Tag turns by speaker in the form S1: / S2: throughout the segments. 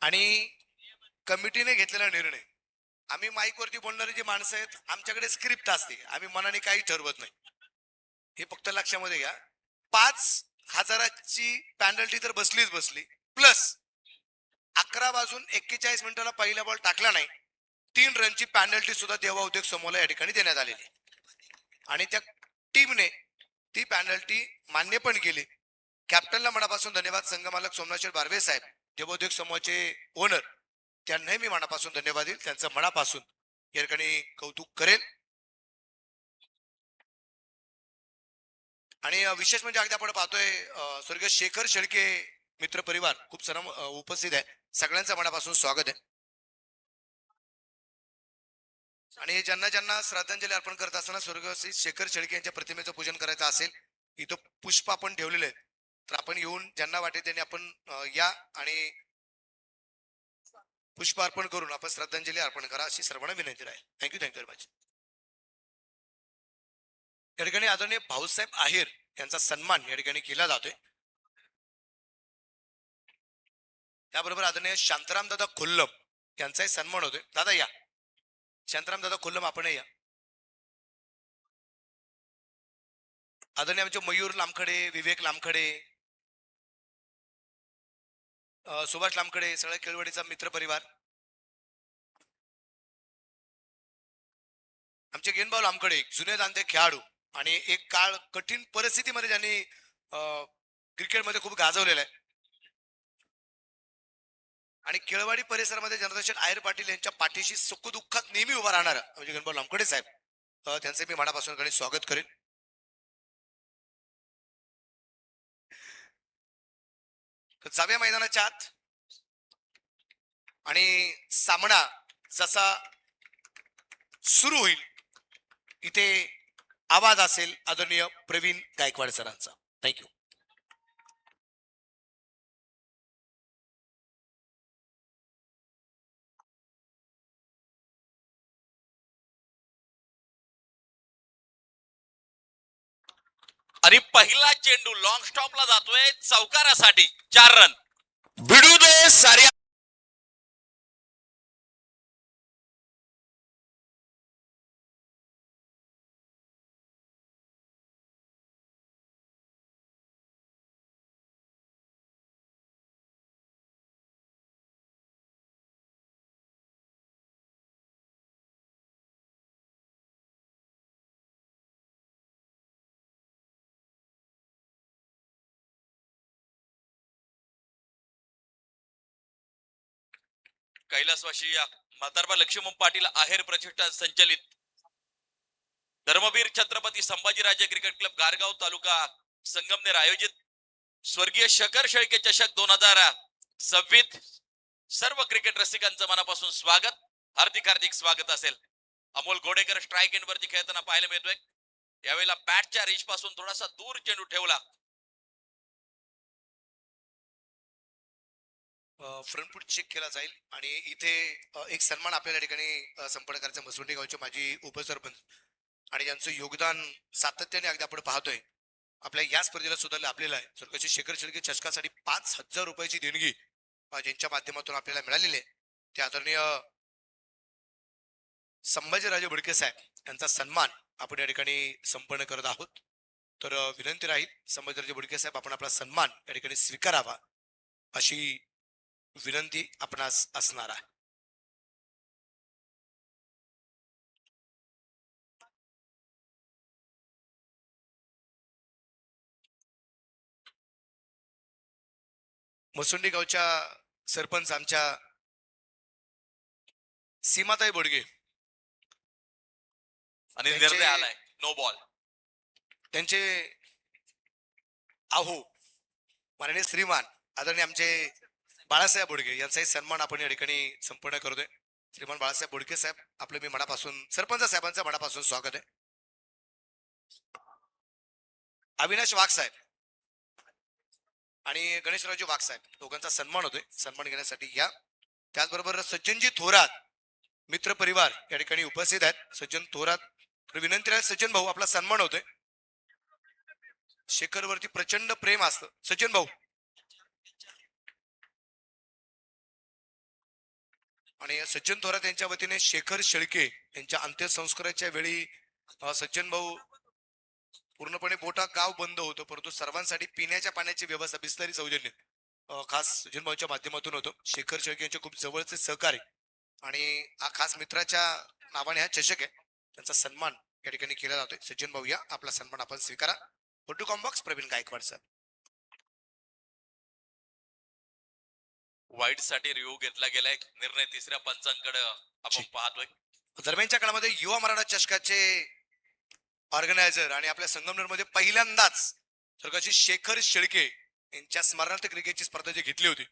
S1: आणि कमिटीने घेतलेला निर्णय, आम्ही माईक वरती बोलणारे जे माणसं आहेत, आमच्याकडे स्क्रिप्ट असते, आम्ही मनाने काही ठरवत नाही. हे फक्त लक्षामध्ये घ्या. 5,000ची पॅनल्टी तर बसलीच बसली, प्लस 11 वाजून 41 मिनिटाला पहिला बॉल टाकला नाही, 3 रनची पॅनल्टी सुद्धा देवा उद्योग समोरला या ठिकाणी देण्यात आलेली आणि त्या टीमने ती पॅनल्टी मान्य पण केली. कॅप्टनला मनापासून धन्यवाद. संघ मालक सोमनाथ बारवे साहेब, देवोद्योग समूहाचे ओनर, त्यांनाही मी मनापासून धन्यवाद देईल. त्यांचं मनापासून या ठिकाणी कौतुक करेन. आणि विशेष म्हणजे अगदी आपण पाहतोय स्वर्गीय शेखर शेळके मित्र परिवार खूप सर्व उपस्थित आहे. सगळ्यांचं मनापासून स्वागत आहे. आणि ज्यांना ज्यांना श्रद्धांजली अर्पण करत असताना स्वर्गीय शेखर शेळके यांच्या प्रतिमेचं पूजन करायचं असेल, इथं पुष्प आपण ठेवलेले आहेत, तर आपण येऊन ज्यांना वाटेल त्यांनी आपण या आणि पुष्प अर्पण करून आपण श्रद्धांजली अर्पण करा अशी सर्वांना विनंती आहे. Thank you very much. या ठिकाणी आदरणीय भाऊसाहेब आहेर यांचा सन्मान या ठिकाणी केला जातोय. त्याबरोबर आदरणीय शांताराम दादा खुल्लम यांचाही सन्मान होतोय. दादा या. शांताराम दादा खुल्लम आपण या. आदरणीय आमचे मयूर लामखडे, विवेक लामखडे, सुभाष लामखडे, सगळ्या केळवडीचा मित्र परिवार, आमचे गेनभाऊ लामखडे जुने दांते खेळाडू आणि एक काळ कठीण परिस्थितीमध्ये ज्यांनी क्रिकेटमध्ये खूप गाजवलेला आहे आणि केळवाडी परिसरामध्ये चंद्रशेठ आयर पाटील यांच्या पाठीशी सुखदुःखात नेहमी उभा राहणार म्हणजे गणभाऊ लामखडे साहेब, त्यांचे मी मनापासून स्वागत करेन. जाव्या मैदानाच्या आत आणि सामना जसा सुरू होईल इथे आवाज असेल आदरणीय प्रवीण गायकवाड सरांचा. थँक्यू.
S2: आणि पहिला चेंडू लॉंग स्टॉपला जातोय चौकारासाठी 4 रन. भिडू दे साऱ्या. कैलासवासी म्हातारबा लक्ष्मण पाटील आहेर प्रतिष्ठान संचलित धर्मवीर छत्रपती संभाजीराजे क्रिकेट क्लब गारगाव तालुका संगमनेर आयोजित स्वर्गीय शेखर शेळके चषक 2026 सर्व क्रिकेट रसिकांचं मनापासून स्वागत. हार्दिक हार्दिक स्वागत असेल. अमोल घोडेकर स्ट्राईक एंड वरती खेळताना पाहायला मिळतोय. यावेळेला बॅटच्या रेंज पासून थोडासा दूर चेंडू ठेवला.
S1: फ्रंट फूट चेक केला जाईल आणि इथे एक सन्मान आपल्याला ठिकाणी संपन्न करायचा. मसुंडी गावचे माजी उपसरपंच आणि यांचं योगदान सातत्याने अगदी आपण पाहतोय. आपल्या या स्पर्धेला सुद्धा लाभलेलं आहे. स्वर्गीय शेखर शेळके चषकासाठी 5,000 रुपयाची देणगी ज्यांच्या माध्यमातून आपल्याला मिळालेली आहे, ते आदरणीय संभाजीराजे बुडके साहेब यांचा सन्मान आपण या ठिकाणी संपन्न करत आहोत. तर विनंती राहील संभाजीराजे बुडके साहेब आपण आपला सन्मान या ठिकाणी स्वीकारावा अशी विनंती आपणास असणार आहे. मसुंडी गावच्या सरपंच आमच्या सीमाताई बोडगे
S2: आणि निर्णय आलाय नो बॉल.
S1: त्यांचे आहो माननीय श्रीमान आदरणीय आमचे बाळासाहेब बोडगे यांचाही सन्मान आपण या ठिकाणी संपन्न करतोय. श्रीमान बाळासाहेब बोडके साहेब आपलं मी मनापासून सरपंच साहेबांचं मनापासून स्वागत आहे. अविनाश वाघ साहेब आणि गणेशरावजी वाघ साहेब दोघांचा सन्मान होतोय. सन्मान घेण्यासाठी या. त्याचबरोबर सज्जनजी थोरात मित्र परिवार या ठिकाणी उपस्थित आहेत. सज्जन थोरात विनंती आहे. सज्जन भाऊ आपला सन्मान होतोय. शेखर वरती प्रचंड प्रेम असतं. सज्जन भाऊ आणि सज्जन थोरात यांच्या वतीने शेखर शेळके यांच्या अंत्यसंस्काराच्या वेळी सज्जन भाऊ पूर्णपणे मोठा गाव बंद होतं, परंतु सर्वांसाठी पिण्याच्या पाण्याची व्यवस्था बिस्लरी सौजन्य खास सज्जन भाऊच्या माध्यमातून होतो. शेखर शेळके यांचे खूप जवळचे सहकारी आणि हा खास मित्राच्या नावाने हा चषक आहे, त्यांचा सन्मान या ठिकाणी केला जातोय. सज्जन भाऊ या आपला सन्मान आपण स्वीकारा. Photo combox Praveen Gaikwad sir.
S2: Wide साठी रिव्ह्यू घेतला गेलाय. निर्णय तिसऱ्या पंचांकडे आपण पाहतोय.
S1: दरम्यानच्या काळामध्ये युवा मराठा चषकाचे ऑर्गनायझर आणि आपल्या संगमनेरमध्ये पहिल्यांदाच स्वर्गीय शेखर शेळके यांच्या स्मरणार्थ क्रिकेटची स्पर्धा जी घेतली होती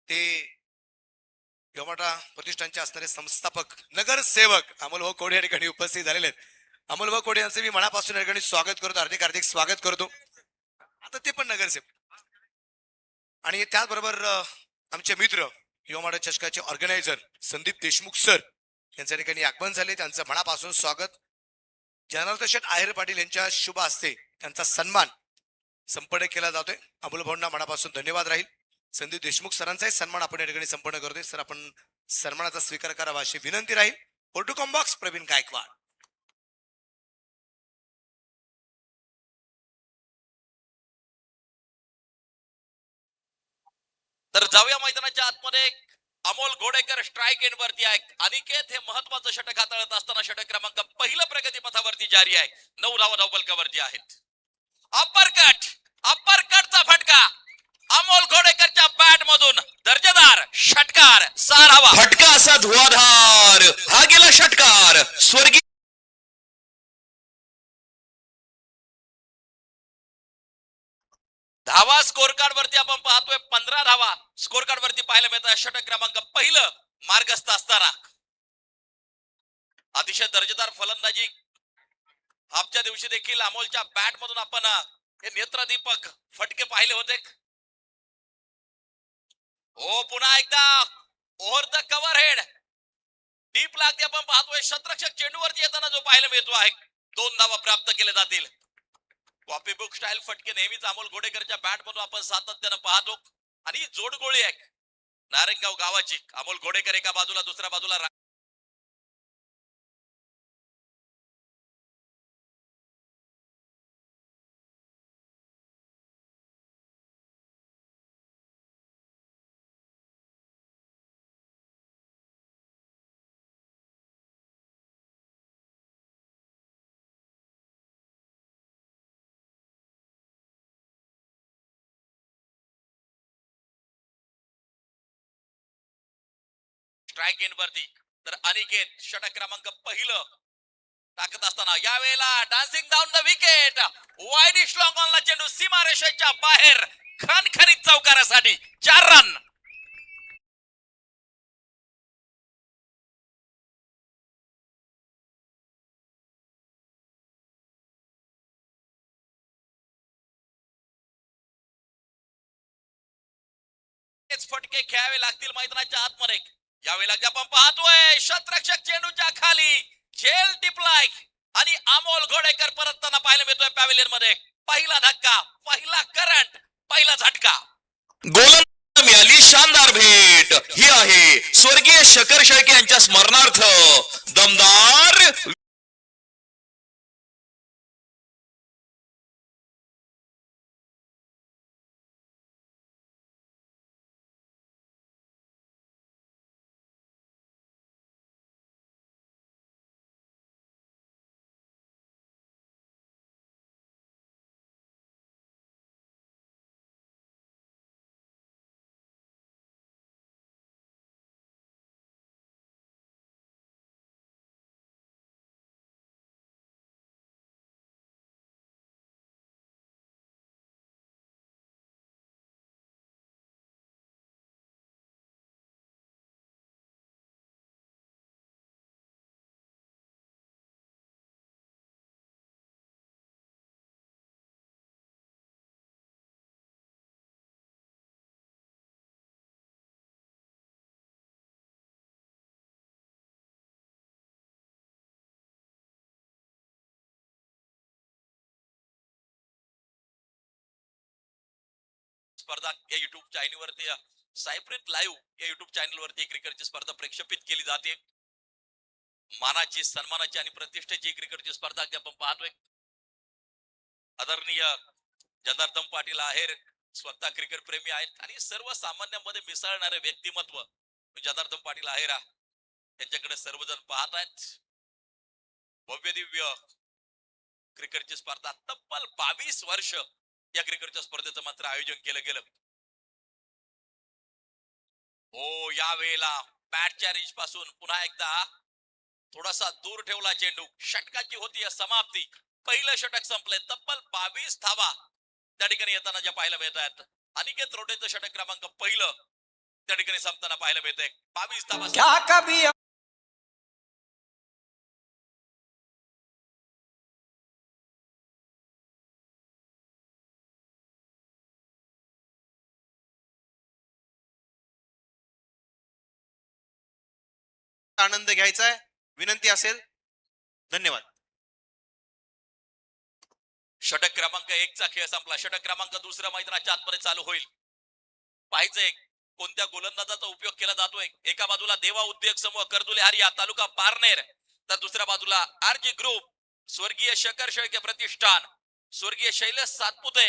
S1: ते युवा मराठा प्रतिष्ठानचे असणारे संस्थापक नगरसेवक अमोलभाऊ कोडे या ठिकाणी उपस्थित झालेले आहेत. अमोलभाऊ कोडे यांचं मी मनापासून या ठिकाणी स्वागत करतो, हार्दिक हार्दिक स्वागत करतो. आता ते पण नगरसेवक आणि त्याचबरोबर आमचे मित्र युवा मराठा चषकाचे ऑर्गनायझर संदीप देशमुख सर यांच्या ठिकाणी आगमन झाले. त्यांचं मनापासून स्वागत. जनार्दन शेठ आहेर पाटील यांच्या शुभ हस्ते त्यांचा सन्मान संपन्न केला जातोय. अमोल भाऊंना मनापासून धन्यवाद राहील. संदीप देशमुख सरांचाही सन्मान आपण या ठिकाणी संपन्न करतोय. सर आपण सन्मानाचा स्वीकार करावा अशी विनंती राहील. Photo combox Praveen Gaikwad.
S2: तर जाऊया मैदानाच्या आतमध्ये. अमोल घोडेकर स्ट्राईक एंड वरती आहे. अनिकेत हे महत्वाचं षटक हाताळत असताना षटक क्रमांक पहिलं प्रगतीपथावरती जारी आहे. 9 धावा धावपलकावरती आहेत. अप्परकटचा फटका अमोल घोडेकरच्या बॅट मधून दर्जेदार षटकार. 6 धावा.
S3: फटका असा धुवाधार हा गेला षटकार. स्वर्गीय
S2: धावा स्कोर कार्ड वरती आपण पाहतोय. 15 धावा स्कोर कार्ड वरती पाहायला मिळतात. षटक क्रमांक पहिलं मार्गस्थ असताना अतिशय दर्जेदार फलंदाजी आजच्या दिवशी देखील अमोलच्या बॅट मधून आपण हे नेत्रदीपक फटके पाहिले होते. ओ पुन्हा एकदा over the cover head deep लागते आपण पाहतोय. शतरक्षक चेंडूवरती येताना जो पाहायला मिळतो आहे. 2 धावा प्राप्त केले जातील. कॉपी बुक स्टाईल फटके नेहमीच अमोल घोडेकरच्या बॅट मधून आपण सातत्यानं पाहतो आणि जोडगोळी आहे नारायणगाव गावाची. अमोल घोडेकर एका बाजूला, दुसऱ्या बाजूला स्ट्राईक एंड वरती. तर अनिकेत षटक क्रमांक पहिलं टाकत असताना यावेळेला dancing down the wicket wideish long ऑनला चेंडू सीमारेषेच्या बाहेर खणखणीत चौकारासाठी 4 रन. फटके खेळावे लागतील मैदानाच्या आतमध्ये. यावेळेला आपण पाहतोय शतरक्षक चेंडूच्या खाली झेल टिपलाय आणि अमोल घोडेकर परतताना पाहायला मिळतोय पॅव्हिलियन मध्ये. पहिला धक्का, पहिला करंट, पहिला झटका.
S3: गोलंदाजाला मिळाली शानदार भेट. ही आहे स्वर्गीय शेखर शेळके यांच्या स्मरणार्थ दमदार
S2: स्पर्धा या युट्यूब चॅनलवरती सायप्रित लाईव्ह या युट्यूब चॅनलवरती क्रिकेटची स्पर्धा प्रक्षेपित केली जाते. मानाची, सन्मानाची आणि प्रतिष्ठेची क्रिकेटची स्पर्धा अगदी आपण पाहतोय. आदरणीय जनार्दन पाटील आहेर स्वतः क्रिकेट प्रेमी आहेत आणि सर्वसामान्यांमध्ये मिसळणारे व्यक्तिमत्व जनार्दन पाटील आहेरा यांच्याकडे सर्वजण पाहत आहेत. भव्य दिव्य क्रिकेटची स्पर्धा तब्बल 22 वर्ष या क्रिकेटच्या स्पर्धेचं मात्र आयोजन केलं गेलं. हो, यावेळेला बॅटच्या रिच पासून पुन्हा एकदा थोडासा दूर ठेवला चेंडू. षटकाची होती समाप्ती. पहिलं षटक संपले. तब्बल 22 धावा त्या ठिकाणी येताना ज्या पाहायला मिळत आहेत. अनिकेत रोडेचं षटक क्रमांक पहिलं त्या ठिकाणी संपताना पाहायला मिळतंय. 22 धावा.
S4: आनंद घ्यायचा आहे, विनंती असेल. धन्यवाद.
S2: षटक क्रमांक 1 चा खेळ संपला. षटक क्रमांक 2 मैदानाच्या आतमध्ये चालू होईल. पाहायचंय कोणत्या गोलंदाजाचा उपयोग केला जातोय. एका बाजूला देवा उद्योग समूह कर्दुले हारिया तालुका पारनेर, तर दुसऱ्या बाजूला आरजी ग्रुप, स्वर्गीय शकर शेळके प्रतिष्ठान, स्वर्गीय शैलेश सातपुते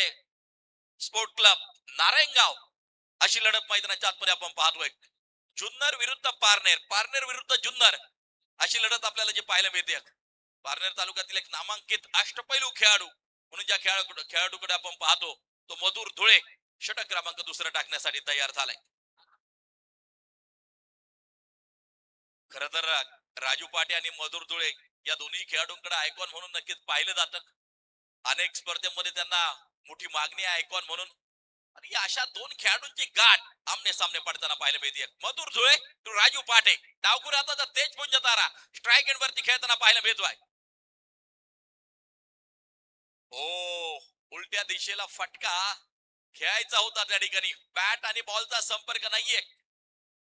S2: स्पोर्ट क्लब नारायणगाव अशी लढत मैदानाच्या आतमध्ये आपण पाहतोय. जुन्नर विरुद्ध पारनेर, पारनेर विरुद्ध जुन्नर अशी लढत आपल्याला जी पाहायला मिळते. पारनेर तालुक्यातील एक नामांकित अष्टपैलू खेळाडू म्हणून ज्या खेळाडूकडे आपण पाहतो तो मधुर धुळे षटक क्रमांक 2 टाकण्यासाठी तयार झालाय. खर तर राजू पाटे आणि मधुर धुळे या दोन्ही खेळाडूंकडे आयकॉन म्हणून नक्कीच पाहिलं जातं. अनेक स्पर्धेमध्ये त्यांना मोठी मागणी आहे आयकॉन म्हणून. आणि अशा दोन खेळाडूंची गाठ आमने सामने पडताना पाहायला मिळते. मधुर धुळे टू राजू पाटे. डावखुरी आता तेजपुंज तारा स्ट्राईक एंड वरती खेळताना पाहायला मिळतोय. हो, उलट्या दिशेला फटका खेळायचा होता त्या ठिकाणी. बॅट आणि बॉलचा संपर्क नाहीये.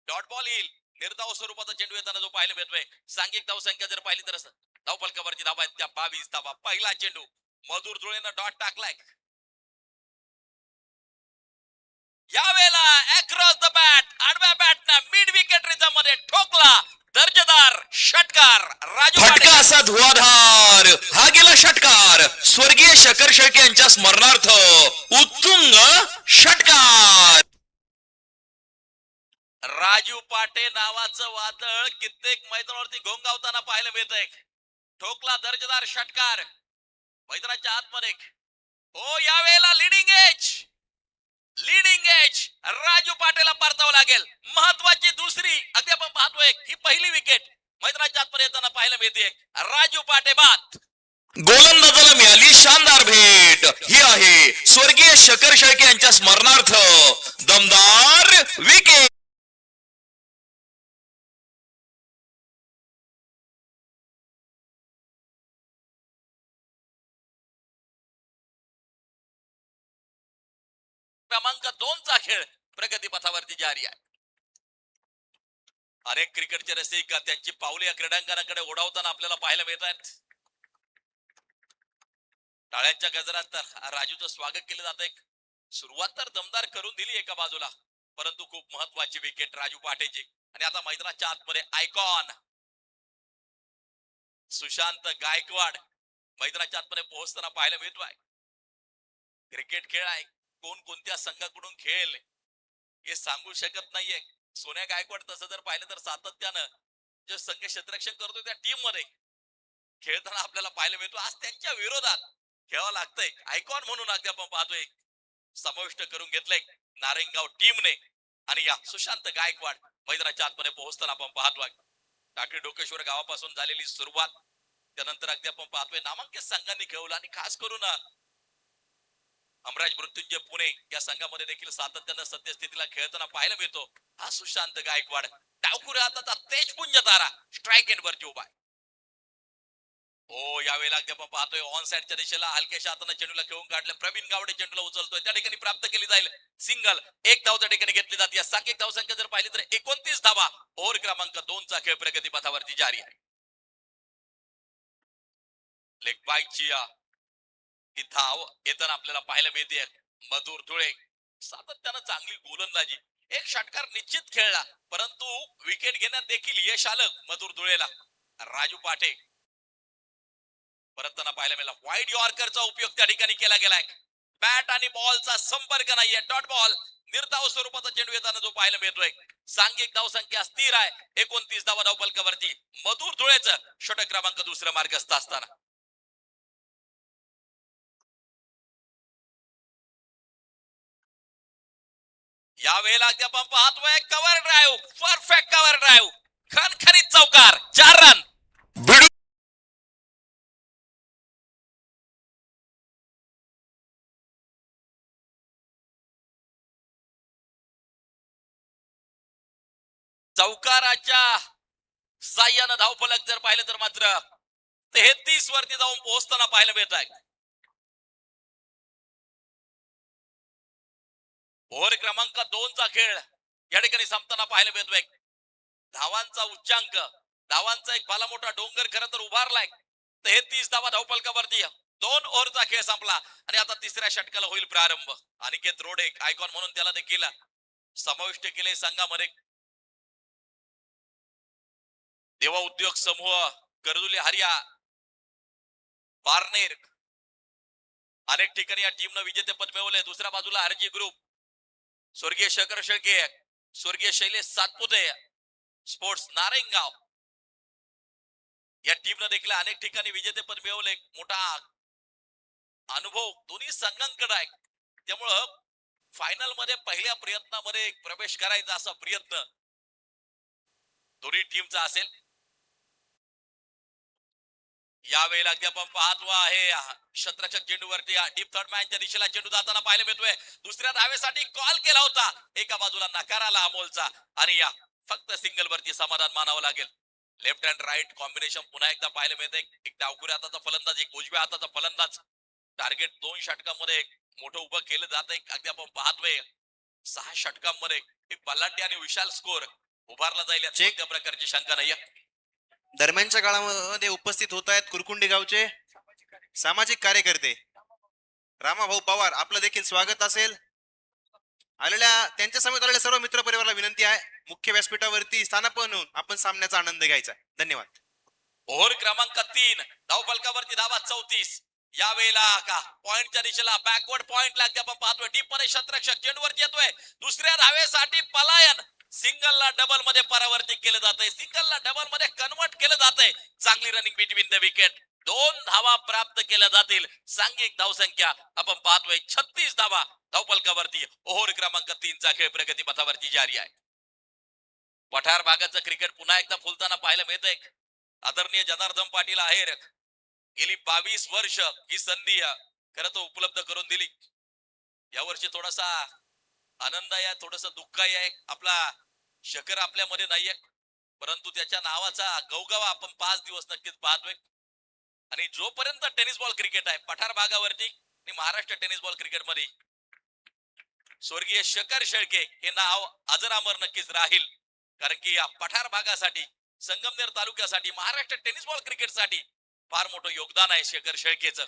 S2: डॉट बॉल येईल. निर्धाव स्वरूपाचा चेंडू येताना जो पाहायला मिळतोय. सांघिक धावसंख्या जर पाहिली तर धावफलकावरची धावा आहेत त्या 22 धावा. पहिला चेंडू मधुर धुळेनं डॉट टाकलाय. यावेळेला अक्रॉस द बॅट आडव्या बॅटनं मिड विकेट रिझम मध्ये ठोकला. दर्जेदार षटकार राजू
S3: फटका असा धुवाधार. हा गेला षटकार. स्वर्गीय शकर शेळके यांच्या स्मरणार्थ उत्तुंग षटकार.
S2: राजू पाटे नावाचं वादळ कित्येक मैदानावरती घोंगावताना पाहायला मिळतंय. ठोकला दर्जेदार षटकार मैदानाच्या आतमध्ये. हो, यावेळेला लिडिंग एज राजू पाटेला परतावं लागेल. महत्वाची दुसरी अगदी आपण पाहतोय ही पहिली विकेट मैदानाच्या आतमध्ये येताना पाहायला मिळते. राजू पाटे बाद.
S3: गोलंदाजाला मिळाली शानदार भेट. ही आहे स्वर्गीय शकर शेळके यांच्या स्मरणार्थ दमदार विकेट.
S2: क्रमांक 2 चा खेळ प्रगती पथावरती जारी आहे. अनेक क्रिकेटचे रसिक त्यांची पावले या क्रीडांगणाकडे ओढावताना आपल्याला पाहायला मिळत आहेत. टाळ्यांच्या गजरात राजूचं स्वागत केलं जात आहे. सुरुवात तर दमदार करून दिली एका बाजूला, परंतु खूप महत्वाची विकेट राजू पाटेची. आणि आता मैदानाच्या आतमध्ये आयकॉन सुशांत गायकवाड मैदानाच्या आतमध्ये पोहोचताना पाहायला मिळतोय. क्रिकेट खेळ आहे, कोण कोणत्या संघाकडून खेळेल हे सांगू शकत नाहीये. सोन्या गायकवाड तसं जर पाहिलं तर सातत्यानं जे संघ क्षेत्ररक्षण करतोय त्या टीम मध्ये खेळताना आपल्याला पाहायला मिळतो. आज त्यांच्या विरोधात खेळावं लागतंय. आयकॉन म्हणून अगदी आपण पाहतोय समाविष्ट करून घेतलंय नारायणगाव टीमने. आणि या सुशांत गायकवाड मैदानाच्या आतमध्ये पोहोचताना आपण पाहतोय. टाकळी डोकेश्वर गावापासून झालेली सुरुवात त्यानंतर अगदी आपण पाहतोय नामांकित संघांनी खेळवलं. आणि खास करून अमराज मृत्युंजय पुणे या संघामध्ये देखील सातत्यानं सद्यस्थितीला खेळताना पाहायला मिळतो हा सुशांत गायकवाड. डावखुरी हाताचा तेजपुंज तारा स्ट्राईक एंड वरती उभा आहे. हो, यावेळेला अगदी आपण पाहतोय ऑन साइडच्या दिशेला हलक्याशा हाताने चेंडूला खेळून काढलं. प्रवीण गावडे चेंडूला उचलतोय. त्या ठिकाणी प्राप्त केली जाईल सिंगल. 1 धाव त्या ठिकाणी घेतली जाते. सांघिक धावसंख्या जर पाहिली तर 29 धावा. ओव्हर क्रमांक 2 चा खेळ प्रगती पथावरती जारी आहे. लेग बाईटची ही धाव येताना आपल्याला पाहायला मिळते. मधुर धुळे सातत्यानं चांगली गोलंदाजी, एक षटकार निश्चित खेळला, परंतु विकेट घेण्यात देखील यश आलं मधुर धुळेला. राजू पाटे परतताना पाहायला मिळाला. वाईड यॉर्करचा उपयोग त्या ठिकाणी केला गेलाय. बॅट आणि बॉलचा संपर्क नाहीये. डॉट बॉल निर्धाव स्वरूपाचा चेंडू येताना जो पाहायला मिळतोय. सांघिक धावसंख्या स्थिर आहे 29 धावा धावफलकावरती. मधुर धुळेचं षटक क्रमांक दुसरं मार्गस्थ असताना या वेळेला आपण पाहतोय cover drive, perfect cover drive, खणखणीत चौकार, 4 रन. चौकाराच्या साह्यानं धावफलक जर पाहिलं तर मात्र 33 वरती जाऊन पोहोचताना पाहायला मिळत आहे. ओव्हर क्रमांक 2 चा खेळ या ठिकाणी संपताना पाहायला मिळतोय. धावांचा उच्चांक, धावांचा एक भला मोठा डोंगर खरं तर उभारलाय. 33 धावा धावफलकावरती. 2 ओव्हरचा खेळ संपला आणि आता तिसऱ्या षटकाला होईल प्रारंभ. अनिकेत रोडे आयकॉन म्हणून त्याला देखील समाविष्ट केले संघामध्ये. देवा उद्योग समूह, कर्दुली हरिया, पारनेर अनेक ठिकाणी या टीमनं विजेतेपद मिळवले. दुसऱ्या बाजूला आरजी ग्रुप, स्वर्गीय शेखर शेळके, स्वर्गीय शैलेश सातपुते, स्पोर्ट्स नारायणगाव या टीमनं देखील अनेक ठिकाणी विजेतेपद मिळवले. मोठा अनुभव दोन्ही संघांकडे आहे. त्यामुळं फायनल मध्ये पहिल्या प्रयत्नामध्ये प्रवेश करायचा असा प्रयत्न दोन्ही टीमचा असेल. यावेळेला आपण पाहतो आहे क्षेत्ररक्षक चेंडूवरती डीप थर्ड मॅनच्या दिशेला चेंडू जाताना पाहायला मिळतोय. दुसऱ्या धावेसाठी कॉल केला होता, एका बाजूला नकार आला अमोलचा आणि या फक्त सिंगल वरती समाधान मानावं लागेल. लेफ्ट अँड राईट कॉम्बिनेशन पुन्हा एकदा पाहायला मिळते. एक डावखुऱ्या हाताचा फलंदाज, एक उजव्या हाताचा फलंदाज. टार्गेट 2 षटकांमध्ये मोठं उभं केलं जात आहे. अगदी आपण पाहतोय 6 षटकांमध्ये एक बलाढ्य आणि विशाल स्कोर उभारला जाईल यात कोणत्या प्रकारची शंका नाहीये.
S4: दरम्यानच्या काळामध्ये उपस्थित होत आहेत कुरकुंडी गावचे सामाजिक कार्यकर्ते रामाभाऊ पवार. आपलं देखील स्वागत असेल. त्यांच्या समेत आलेल्या सर्व मित्र परिवाराला विनंती आहे मुख्य व्यासपीठावरती स्थानापन्न होऊन आपण सामन्याचा आनंद घ्यायचा. धन्यवाद.
S2: ओव्हर क्रमांक 3 धावफलकावरती धावा 34. या वेळेला का पॉइंटच्या दिशेला बॅकवर्ड पॉइंट लागते आपण पाहतोय. डीप मध्ये क्षेत्ररक्षक चेंडूवरती येतोय. दुसऱ्या धावेसाठी पलायन. सिंगलला डबल मध्ये परावर्तित केलं जातंय, सिंगलला डबल मध्ये कन्वर्ट केलं जातंय. चांगली रनिंग बिटवीन द विकेट. 2 धावा प्राप्त केल्या जातील. सांघिक धावसंख्या आपण पाहतोय 36 धावा धावफलकावरती. ओव्हर क्रमांक 3 चा खेळ प्रगतीपथावरती जारी आहे. पठार भागाचं क्रिकेट पुन्हा एकदा फुलताना पाहायला मिळतंय. आदरणीय जनार्दन पाटील आहेर गेली 22 वर्ष ही संधी खरं तर उपलब्ध करून दिली. यावर्षी थोडासा आनंद आहे, थोडस दुःख आहे. आपला शकर आपल्यामध्ये नाहीये, परंतु त्याच्या नावाचा गवगवा आपण 5 दिवस नक्कीच पाहतोय. आणि जोपर्यंत टेनिस बॉल क्रिकेट आहे पठार भागावरती आणि महाराष्ट्र टेनिस बॉल क्रिकेट मध्ये स्वर्गीय शेखर शेळके हे नाव अजरामर नक्कीच राहील. कारण की या पठार भागासाठी, संगमनेर तालुक्यासाठी, महाराष्ट्र टेनिस बॉल क्रिकेटसाठी फार मोठं योगदान आहे शेखर शेळकेचं.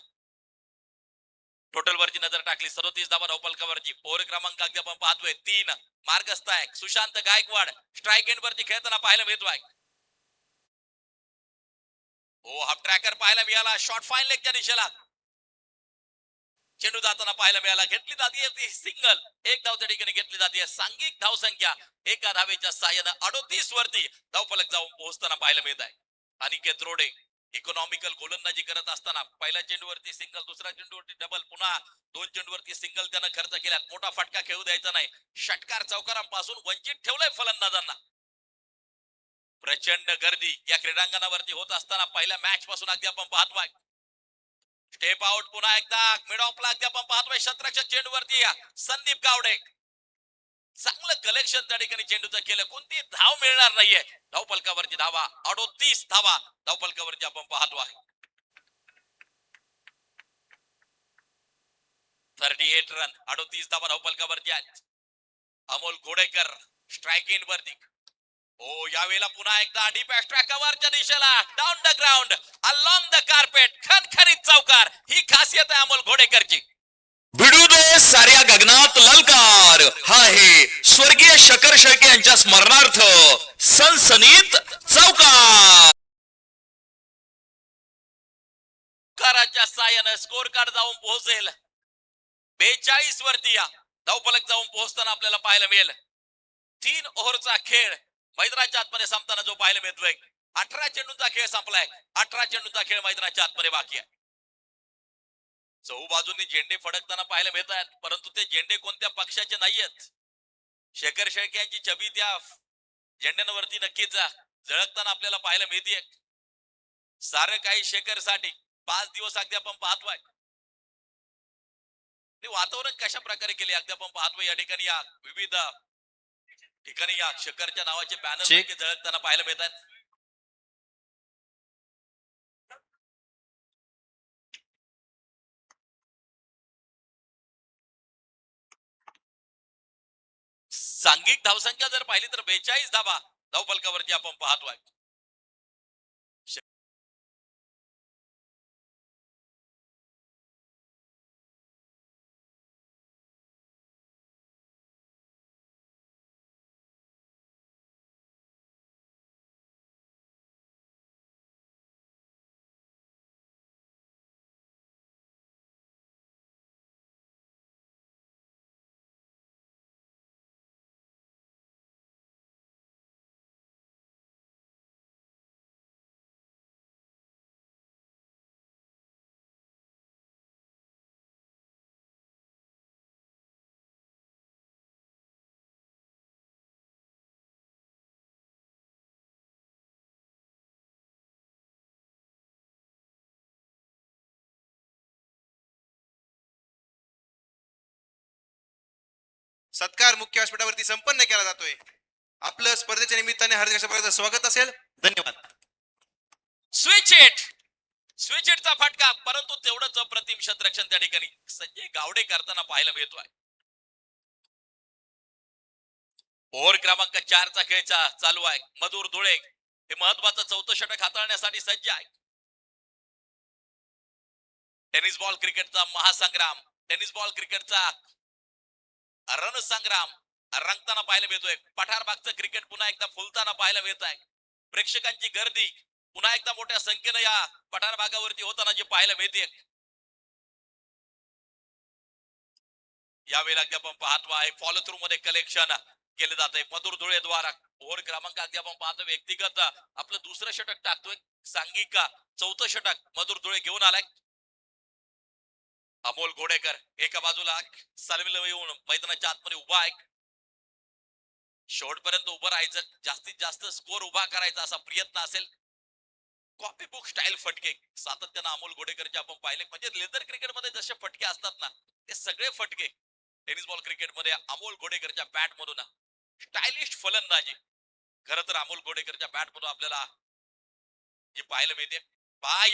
S2: टोटल वरती नजर टाकली 37 धावा धावफलकावरती. ओव्हर क्रमांक आपण पाहतोय 3 मार्गस्थ आहे. सुशांत गायकवाड स्ट्राईक एंड वरती खेळताना पाहायला मिळतोय. हाफ ट्रॅकर पाहायला मिळाला. शॉर्ट फाईन लेगच्या दिशेला चेंडू जाताना पाहायला मिळाला. घेतली जाते सिंगल. 1 धाव त्या ठिकाणी घेतली जाते. सांघिक धावसंख्या एका धावेच्या साह्यानं 38 वरती धावफलक जाऊन पोहोचताना पाहायला मिळत आहे. अनिकेत रोडे इकॉनॉमिकल गोलंदाजी करत असताना पहिल्या चेंडूवरती सिंगल, दुसऱ्या चेंडूवरती डबल, पुन्हा 2 चेंडूवरती सिंगल त्यानं खर्च केला. मोठा फटका खेळू द्यायचा नाही. षटकार चौकारांपासून वंचित ठेवलंय फलंदाजांना. प्रचंड गर्दी या क्रीडांगणावरती होत असताना पहिल्या मॅच पासून अगदी आपण पाहतोय. स्टेप आउट पुन्हा एकदा मिड ऑफ ला अगदी आपण पाहतोय. क्षेत्ररक्षक चेंडूवरती संदीप गावडे. चांगलं कलेक्शन त्या ठिकाणी चेंडूचं केलं. कोणती धाव मिळणार नाहीये. धावफलकावरती धावा 38 धावा धावफलकावरती आपण पाहतो आहे. 38 रन 38 धावा धावफलकावरती आहेत. अमोल घोडेकर स्ट्राईक इन वरती. यावेळेला पुन्हा एकदा डीप एक्स्ट्रा कव्हरच्या दिशेला down the ground along the carpet खणखणीत चौकार. ही खासियत आहे अमोल घोडेकरची.
S3: भिडू दे साऱ्या गगनात ललकार हा आहे स्वर्गीय शकर शेळके यांच्या स्मरणार्थ सनसनीत चौकार.
S2: काराच्या साहाय्यानं स्कोर कार्ड जाऊन पोहोचेल 42 वरती. या धावफलक जाऊन पोहोचताना आपल्याला पाहायला मिळेल 3 ओव्हरचा खेळ मैदानाच्या आतमध्ये संपताना जो पाहायला मिळतोय. 18 चेंडूंचा खेळ संपलाय. 18 चेंडूंचा खेळ मैदानाच्या आतमध्ये बाकी आहे. चहू बाजूंनी झेंडे फडकताना पाहायला मिळत आहेत, परंतु ते झेंडे कोणत्या पक्षाचे नाहीयेत. शेखर शेळके यांची छबी त्या झेंड्यांवरती नक्कीच झळकताना आपल्याला पाहायला मिळते. सारं काही शेखर साठी 5 दिवस अगदी आपण पाहतोय. ते वातावरण कशा प्रकारे केले अगदी आपण पाहतोय. या ठिकाणी या विविध ठिकाणी या शेखरच्या नावाचे बॅनर
S4: चेक.
S2: झळकताना पाहायला मिळत आहेत. सांघिक धावसंख्या जर पाहिली तर 42 धावा धावफलकावरती आपण पाहतोय.
S4: सत्कार मुख्य व्यासपीठावरती संपन्न केला जातोय. आपलं स्पर्धेच्या निमित्ताने हार्दिक अशा प्रकारचं स्वागत असेल. धन्यवाद.
S2: स्विच इटचा फटका, परंतु तेवढंच अप्रतिम क्षेत्ररक्षण त्या ठिकाणी संजय गावडे करताना पाहायला मिळतोय. ओव्हर क्रमांक 4 चा खेळ चालू आहे. मधुर धुळे हे महत्वाचं 4थं षटक हाताळण्यासाठी सज्ज आहे. टेनिस बॉल क्रिकेटचा महासंग्राम, टेनिस बॉल क्रिकेटचा रणसंग्राम रंगताना पाहायला मिळतोय. पठारबागचं क्रिकेट पुन्हा एकदा फुलताना पाहायला मिळत आहे. प्रेक्षकांची गर्दी पुन्हा एकदा मोठ्या संख्येनं या पठार भागावरती होताना जे पाहायला मिळते. यावेळेला अगदी आपण पाहतो आहे फॉलो थ्रू मध्ये कलेक्शन केले जात आहे मधुर धुळे द्वारा. ओव्हर क्रमांक अगदी आपण पाहतो व्यक्तिगत आपलं दुसरं षटक टाकतोय. सांघिक 4थं षटक मधुर धुळे घेऊन आलाय. अमोल घोडेकर एका बाजूला सलमिल येऊन मैदानाच्या आतमध्ये उभा आहे. शेवटपर्यंत उभं राहायचं, जास्तीत जास्त स्कोर उभा करायचा असा प्रयत्न असेल. कॉपी बुक स्टाईल फटके सातत्यानं अमोल घोडेकरचे आपण पाहिले. म्हणजे लेदर क्रिकेटमध्ये जसे फटके असतात ना, ते सगळे फटके टेनिस बॉल क्रिकेटमध्ये अमोल घोडेकरच्या बॅट मधून स्टायलिश फलंदाजी. खरं तर अमोल घोडेकरच्या बॅट मधून आपल्याला जे पाहायला मिळते.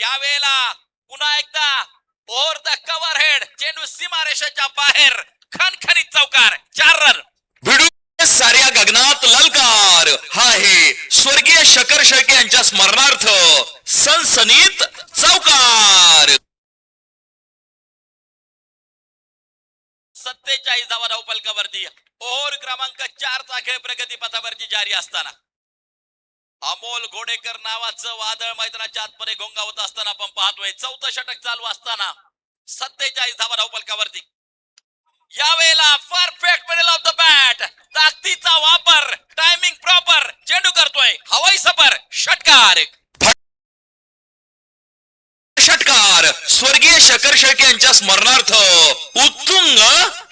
S2: या वेळेला पुन्हा एकदा ओव्हर द कव्हर हेड चेंडू सीमारेषेच्या बाहेर खणखणीत चौकार. 4 रन.
S3: भिडू दे साऱ्या गगनात ललकार हा आहे स्वर्गीय शकर शेळके यांच्या स्मरणार्थ सनसनीत चौकार.
S2: 47 धावा धावफलकावरती. ओव्हर क्रमांक 4 चा खेळ प्रगतीपथावरती जारी असताना अमोल घोडेकर नावाचं वादळ मैदानाच्या आतमध्ये घोंगावत असताना आपण पाहतोय. 4थं षटक चालू असताना 47 धावा धावफलकावरती. यावेळेला perfect middle of the bat, ताकदीचा वापर, टायमिंग प्रॉपर, चेंडू करतोय हवाई सफर. षटकार.
S3: षटकार स्वर्गीय शकर शेळके यांच्या स्मरणार्थ उत्तुंग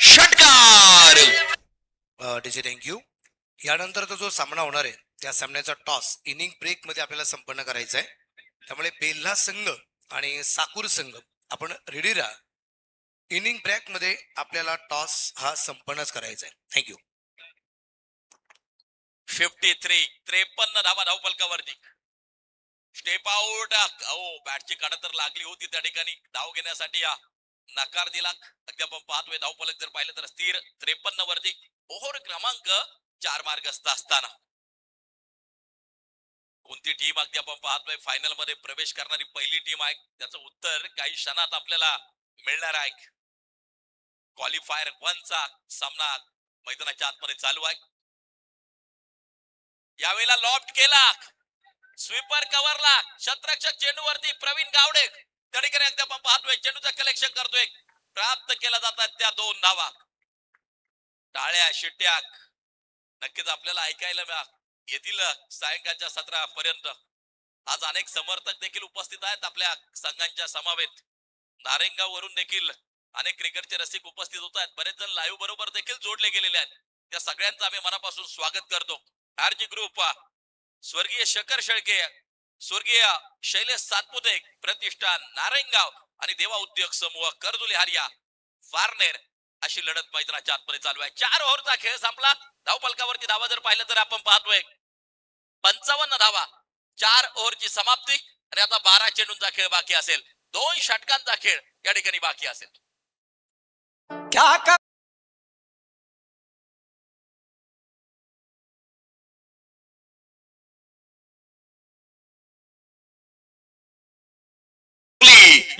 S3: षटकार.
S1: DJ thank you. यानंतरचा जो सामना होणार आहे त्या सामन्याचा टॉस इनिंग ब्रेक मध्ये आपल्याला संपन्न करायचा आहे. त्यामुळे बेल्हा संघ आणि साकूर संघ आपण रेडी राहा. इनिंग ब्रेक मध्ये आपल्याला टॉस हा संपन्नच करायचा आहे. थँक्यू.
S2: 53 धावा धावफलकावरती. Step out. बॅटची कडा तर लागली होती त्या ठिकाणी. धाव घेण्यासाठी नकार दिला. अगदी आपण पाहतोय धावफलक जर पाहिलं तर स्थिर 53 वरती. ओव्हर क्रमांक 4 मार्गस्थ असताना कोणती टीम अगदी आपण पाहतोय फायनल मध्ये प्रवेश करणारी पहिली टीम आहे, त्याचं उत्तर काही क्षणात आपल्याला मिळणार आहे. क्वालिफायर 1 चा सामना मैदानाच्या आतमध्ये चालू आहे. यावेळेला लॉफ्ट केला, स्वीपर कव्हरला, शतरक्षक चेंडूवरती प्रवीण गावडे तडीकडे एकदा आपण पाहतोय, चेंडूचं कलेक्शन करतोय, प्राप्त केला जातात त्या 2 धावा. टाळ्या शिट्ट्या नक्कीच आपल्याला ऐकायला येतील सायंकाळच्या सत्रापर्यंत. आज अनेक समर्थक देखील उपस्थित आहेत आपल्या संघांच्या समवेत. नारेंगाव वरून देखील अनेक क्रिकेटचे रसिक उपस्थित होत आहेत. बरेच जण लाईव्ह बरोबर देखील जोडले गेलेले आहेत. त्या सगळ्यांचं आम्ही मनापासून स्वागत करतो. आरजी ग्रुप, स्वर्गीय शेखर शेळके, स्वर्गीय शैलेश सातपुते प्रतिष्ठान नारायणगाव आणि देवा उद्योग समूह कर्दुली हारिया फारनेर अशी लढत मैदानाच्या आतमध्ये चालू आहे. 4 ओव्हरचा खेळ संपला. धावफलकावरती धावा जर पाहिलं तर आपण पाहतोय 55 धावा. 4 ओव्हरची समाप्ती आणि आता 12 चेंडूंचा खेळ बाकी असेल. 2 षटकांचा खेळ या ठिकाणी बाकी असेल.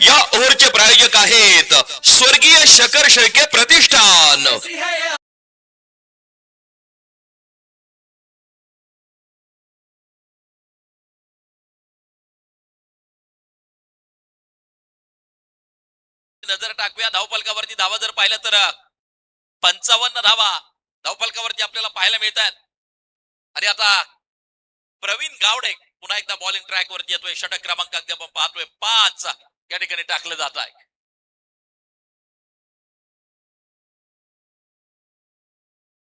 S3: या ओव्हरचे प्रायोजक आहेत स्वर्गीय शेखर शेळके प्रतिष्ठान.
S2: नजर टाकूया धावफलकावरती धावा जर पाहिलं तर 55 धावा धावफलकावरती आपल्याला पाहायला मिळतात. आणि आता प्रवीण गावडे पुन्हा एकदा बॉलिंग ट्रॅक वरती येतोय. षटक क्रमांक अगदी आपण पाहतोय 5 या ठिकाणी टाकलं जात आहे.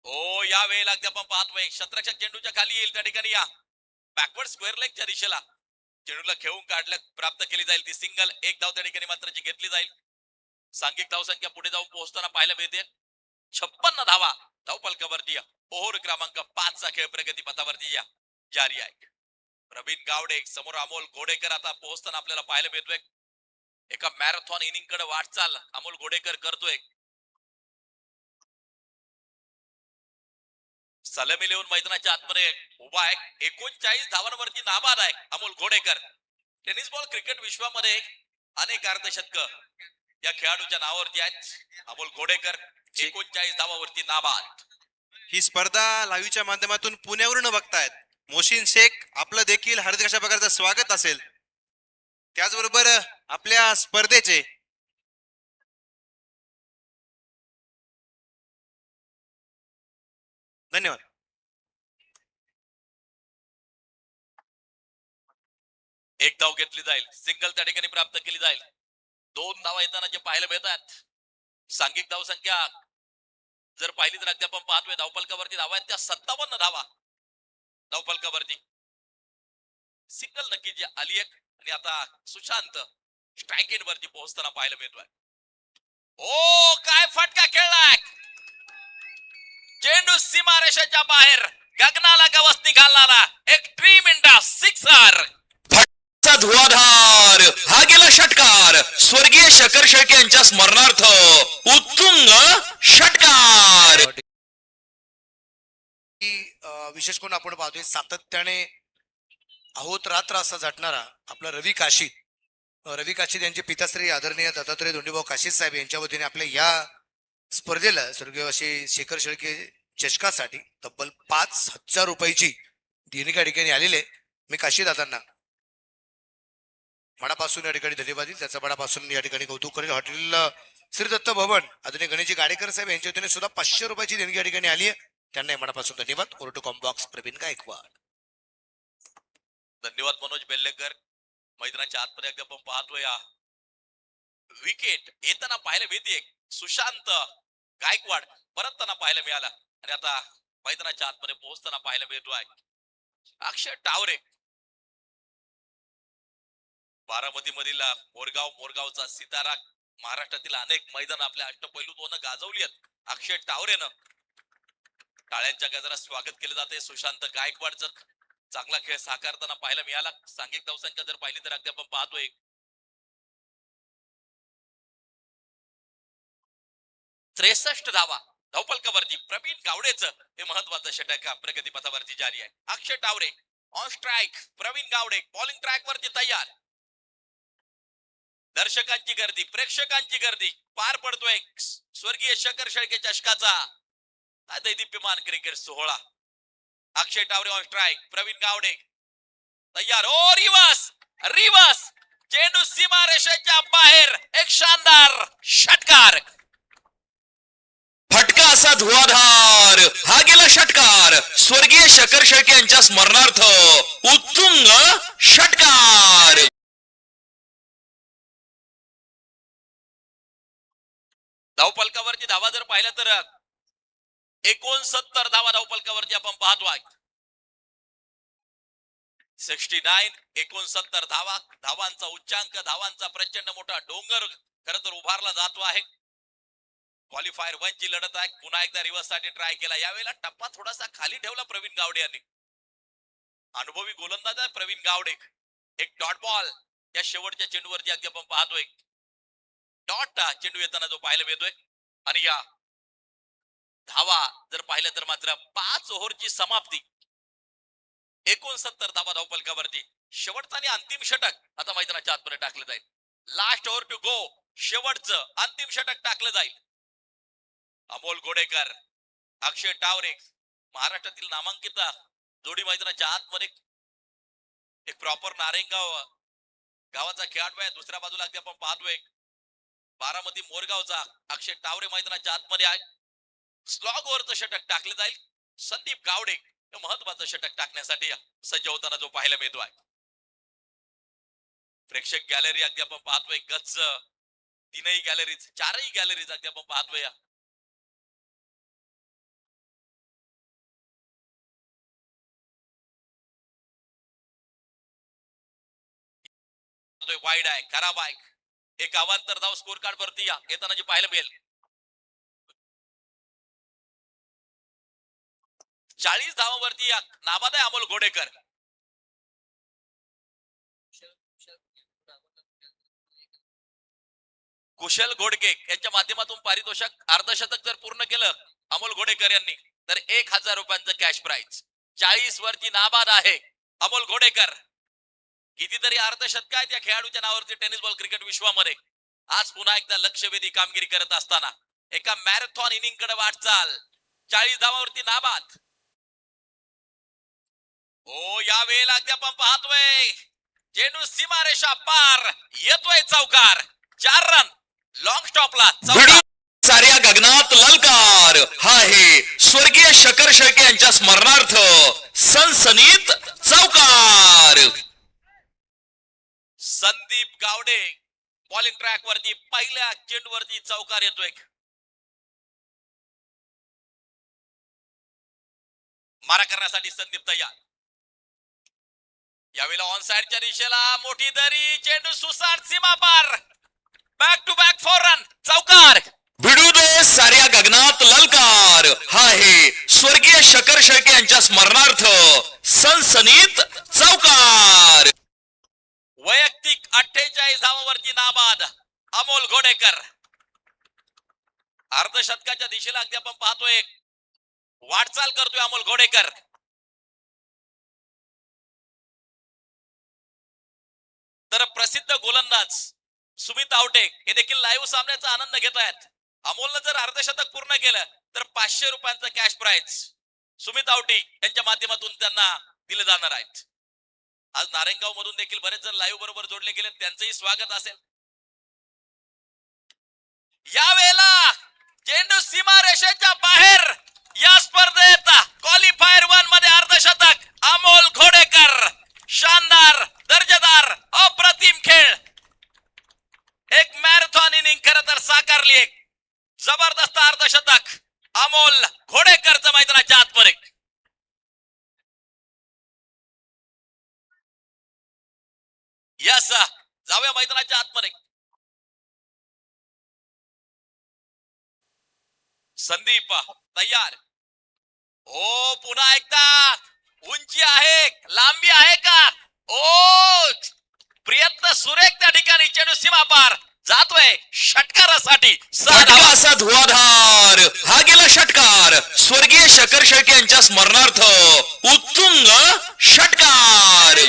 S2: हो, या वेळेला अगदी आपण पाहतोय शतरक्षक चेंडूच्या खाली येईल त्या ठिकाणी या बॅकवर्ड स्क्वेअर लेगच्या दिशेला चेंडूला खेळून काढलं, प्राप्त केली जाईल ती सिंगल. 1 धाव त्या ठिकाणी मात्र जी घेतली जाईल. सांघिक धावसंख्या पुढे जाऊन पोहोचताना पाहायला मिळते 56 धावा धावफलकावरती. ओव्हर क्रमांक 5 चा खेळ प्रगती पथावरती या जारी आहे. प्रवीण गावडे समोर अमोल घोडेकर आता पोहोचताना आपल्याला पाहायला मिळतोय. एका मॅरेथॉन इनिंग कडे वाटचाल अमोल घोडेकर करतोय. सलामी लिहून मैदानाच्या आतमध्ये उभा आहे. 39 धावांवरती नाबाद आहे Amol Ghodekar. Tennis ball cricket विश्वामध्ये अनेक अर्धशतक या खेळाडूच्या नावावरती आहेत. अमोल घोडेकर 39 धावावरती नाबाद.
S4: ही स्पर्धा लाईव्हच्या माध्यमातून पुण्यावरून बघतायत मोहसिन शेख, आपलं देखील हार्दिक अशा प्रकारचं स्वागत असेल. त्याचबरोबर आपल्या स्पर्धेचे धन्यवाद.
S2: एक धाव घेतली जाईल, सिंगल त्या ठिकाणी प्राप्त केली जाईल. 2 धावा येताना जे पाहायला मिळतात. सांघिक धाव संख्या जर पाहिली तर अगदी आपण पाहतोय धावफलकावरती धावा आहेत त्या 57 धावा धावफलकावरती. सिंगल नक्की जी आली एक. आणि आता सुशांत स्ट्राईक वरती पोहोचताना पाहायला मिळतोय. ओ, काय फटका खेळलाय. चेंडू सीमारेषेच्या बाहेर गगनाला गवसणी घालणारा एक ड्रीम इंडा सिक्सर.
S3: धुवाधार हा गेला षटकार. स्वर्गीय शेखर शेळके यांच्या स्मरणार्थ उत्तुंग षटकार.
S1: विशेष करून आपण पाहतोय सातत्याने अहोत रात्र असा झटणारा आपला रवी काशीद. रवी काशीद यांचे पिताश्री आदरणीय दत्तात्रय धोंडीभाऊ काशीद साहेब यांच्या वतीने आपल्या या स्पर्धेला स्वर्गीय असे शेखर शेळके चषकासाठी तब्बल 5,000 रुपयाची देणगी या ठिकाणी आलेले. मी काशीद दादांना मनापासून या ठिकाणी धन्यवाद देईल. त्याचा मनापासून या ठिकाणी कौतुक करेल. हॉटेल श्री दत्त भवन आदरणीय गणेशजी गाडेकर साहेब यांच्या वतीने सुद्धा 500 रुपयाची देणगी या ठिकाणी आली आहे. त्यांना मनापासून धन्यवाद. ओरटो कॉम्बॉक्स प्रवीण गायकवाड.
S2: धन्यवाद मनोज बेल्लेकर. मैदानाच्या आतमध्ये अगदी आपण पाहतोय विकेट येताना पाहायला मिळते. सुशांत गायकवाड परतताना पाहायला मिळाला. आणि आता मैदानाच्या आतमध्ये पोहोचताना पाहायला मिळतोय अक्षय टावरे. बारामती मधील मोरगावचा सितारा. महाराष्ट्रातील अनेक मैदान आपल्या अष्टपैलूत्वानं गाजवली आहेत. अक्षय टावरेनं टाळ्यांच्या गजरात स्वागत केले जाते. सुशांत गायकवाडचं चांगला खेळ साकारताना पाहायला मिळाला. सांघिक धावसंख्या जर पाहिली तर अगदी आपण पाहतोय 63 धावा धावफलकावरती. प्रवीण गावडेचं हे महत्वाचं षटक प्रगती पथावरती जारी आहे. Akshay Taware on strike. Pravin Gawade bowling track वरती तयार. दर्शकांची गर्दी, प्रेक्षकांची गर्दी, पार पडतोय स्वर्गीय शंकर शेळके चषकाचा दैदिप्यमान क्रिकेट सोहळा. अक्षय टावरे ऑन स्ट्राइक, प्रवीण गावडे तयार. ओ रिवर्स रिवर्स, चेंडू सीमारेषेच्या बाहेर, एक शानदार षटकार.
S3: फटका असा धुवाधार, हा गेला षटकार. स्वर्गीय शंकर शेळके यांच्या स्मरणार्थ उत्तुंग षटकार.
S2: धावफलकावरची धावा जर पाहिलं तर 69 धावा धावफलकावरती आपण पाहतोय. 69, 69 धावा, धावांचा उच्चांक, धावांचा प्रचंड मोठा डोंगर खरं तर उभारला जातो आहे. क्वालिफायर 1 ची लढत आहे. पुन्हा एकदा रिव्हर्स साठी ट्राय केला. यावेळेला टप्पा थोडासा खाली ठेवला प्रवीण गावडे यांनी. अनुभवी गोलंदाज आहे प्रवीण गावडे. एक डॉट बॉल या शेवटच्या चेंडूवरती अगदी आपण पाहतोय. डॉट चेंडू येताना जो पाहायला मिळतोय. आणि या धावा जर पाहिलं तर मात्र 5 ओव्हरची समाप्ती, 69 धावा धावफलकावरती. शेवटचा आणि अंतिम षटक आता मैदानाच्या आतमध्ये टाकलं जाईल. लास्ट ओव्हर टू गो, शेवटचं अंतिम षटक टाकलं जाईल. अमोल घोडेकर, अक्षय टावरे, महाराष्ट्रातील नामांकित जोडी मैदानाच्या आतमध्ये. एक प्रॉपर नारेंगाव गावाचा खेळाडू आहे. दुसऱ्या बाजूला अगदी आपण पाहतोय बारामती मोरगावचा अक्षय टावरे मैदानाच्या आतमध्ये आहे. स्लॉग ओव्हरचं षटक टाकलं जाईल. संदीप गावडे महत्वाचं षटक टाकण्यासाठी सज्ज होताना जो पाहायला मिळतो आहे. प्रेक्षक गॅलरी अगदी आपण पाहतोय गच्च. 3ही गॅलरीज, 4ही गॅलरीज अगदी आपण पाहतोय. वाईड आहे, खराब आहे. एक अवांतर धाव स्कोर कार्ड वरती येताना जे पाहायला मिळेल. 40 धावांवरती नाबाद आहे अमोल घोडेकर. कुशल घोडके यांच्या माध्यमातून पारितोषिक अर्धशतक जर पूर्ण केलं अमोल घोडेकर यांनी तर 1000 रुपयांचं कॅश प्राइज. 40 वरती नाबाद आहे अमोल घोडेकर. कितीतरी अर्धशतक आहेत या खेळाडूच्या नावावरती टेनिस बॉल क्रिकेट विश्वामध्ये. आज पुन्हा एकदा लक्षवेधी कामगिरी करत असताना एका मॅरेथॉन इनिंग कडे वाटचाल. 40 धावांवरती नाबाद. हो, या वेळेला अगदी आपण पाहतोय चेंडू सीमारेषा पार, येतोय चौकार. 4 रन लॉंग स्टॉपला चौकार.
S3: साऱ्या गगनात ललकार, हा आहे स्वर्गीय शंकर शेळके यांच्या स्मरणार्थ सनसनीत चौकार.
S2: संदीप गावडे बॉलिंग ट्रॅक वरती पहिल्या चेंडूवरती चौकार येतोय. मारा करण्यासाठी संदीप तयार. यावेळेला ऑन साइडच्या दिशेला मोठी दरी, चेंडू सुसाट सीमा पार. बॅक टू बॅक 4 रन चौकार.
S3: भिडू दे साऱ्या गगनात ललकार, हा आहे स्वर्गीय शंकर शेळके यांच्या स्मरणार्थ सनसनीत चौकार.
S2: वैयक्तिक 48 धावांवरती नाबाद अमोल घोडेकर. अर्धशतकाच्या दिशेला अगदी आपण पाहतोय वाटचाल करतोय अमोल घोडेकर. तर प्रसिद्ध गोलंदाज सुमित आवटे हे देखील लाईव्ह सामन्याचा आनंद घेत आहेत. अमोलनं जर अर्धशतक पूर्ण केलं तर 500 रुपयांचं कॅश प्राइज सुमित आवटे यांच्या माध्यमातून त्यांना दिले जाणार आहेत. आज नारायणगाव मधून देखील बरेच जण लाईव्ह बरोबर जोडले गेले, त्यांचंही स्वागत असेल. यावेळेला चेंडू सीमारेषेच्या बाहेर. या स्पर्धेत क्वालिफायर 1 मध्ये अर्धशतक अमोल घोडेकर. शानदार, दर्जेदार, अप्रतिम खेळ. एक मॅरेथॉन इनिंग खरं तर साकारली. एक जबरदस्त अर्धशतक अमोल घोडेकरचं मैदानाच्या आतमध्ये. यस, जाऊया मैदानाच्या आतमध्ये. संदीप तयार. हो, पुन्हा एकदा उंची आहे, लांबी आहे का? ओ, प्रयत्न सुरेख त्या ठिकाणी. चेंडू सीमा पार जातोय षटकारासाठी.
S3: फटका असा धुवाधार, हा गेला षटकार. स्वर्गीय शंकर शेळके यांच्या स्मरणार्थ उत्तुंग षटकार.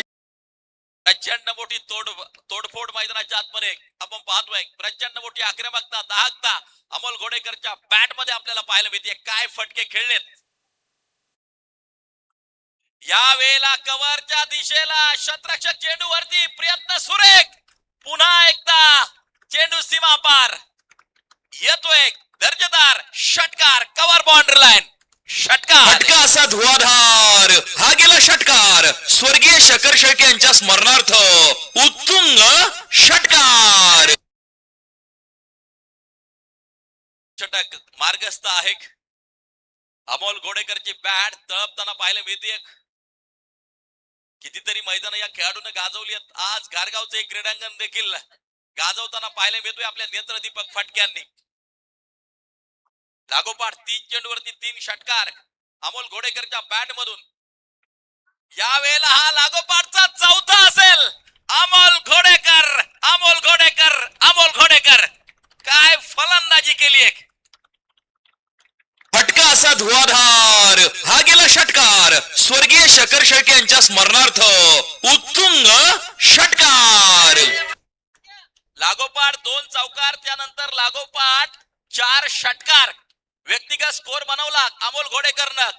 S2: प्रचंड मोठी तोडफोड मैदानाच्या आतमध्ये आपण पाहतोय. प्रचंड मोठी आक्रमकता, दाहकता अमोल घोडेकरच्या बॅट मध्ये आपल्याला पाहायला मिळते. काय फटके खेळलेत या वेळेला. कव्हरच्या दिशेला शतरक्षक चेंडूवरती प्रयत्न सुरेख. पुन्हा एकदा चेंडू सीमा पार येतोय. दर्जेदार षटकार. Cover boundary line. षटकार.
S3: फटका असा धुवाधार. हा गेला षटकार. स्वर्गीय शकर शेळके यांच्या स्मरणार्थ उत्तुंग षटकार.
S2: षटक मार्गस्थ आहे. अमोल घोडेकरची बॅट तळपताना पाहायला मिळते. कितीतरी मैदान या खेळाडूने गाजवली आहेत. आज गारगावचं एक क्रीडांगण देखील गाजवताना पाहायला मिळतोय आपल्या नेत्रदीपक फटक्यांनी. लागोपाठ 3 चेंडूवरती 3 षटकार अमोल घोडेकरच्या बॅट मधून. या वेळेला हा लागोपाठचा चौथा असेल. अमोल घोडेकर, अमोल घोडेकर, अमोल घोडेकर काय फलंदाजी केली आहे.
S3: फटका असा धुवाधार. हा गेला षटकार. स्वर्गीय शकर शेळके यांच्या स्मरणार्थ उत्तुंग षटकार.
S2: लागोपाठ 2 चौकार, त्यानंतर लागोपाठ 4 षटकार. व्यक्तिगत स्कोर बनवला अमोल घोडेकरनं.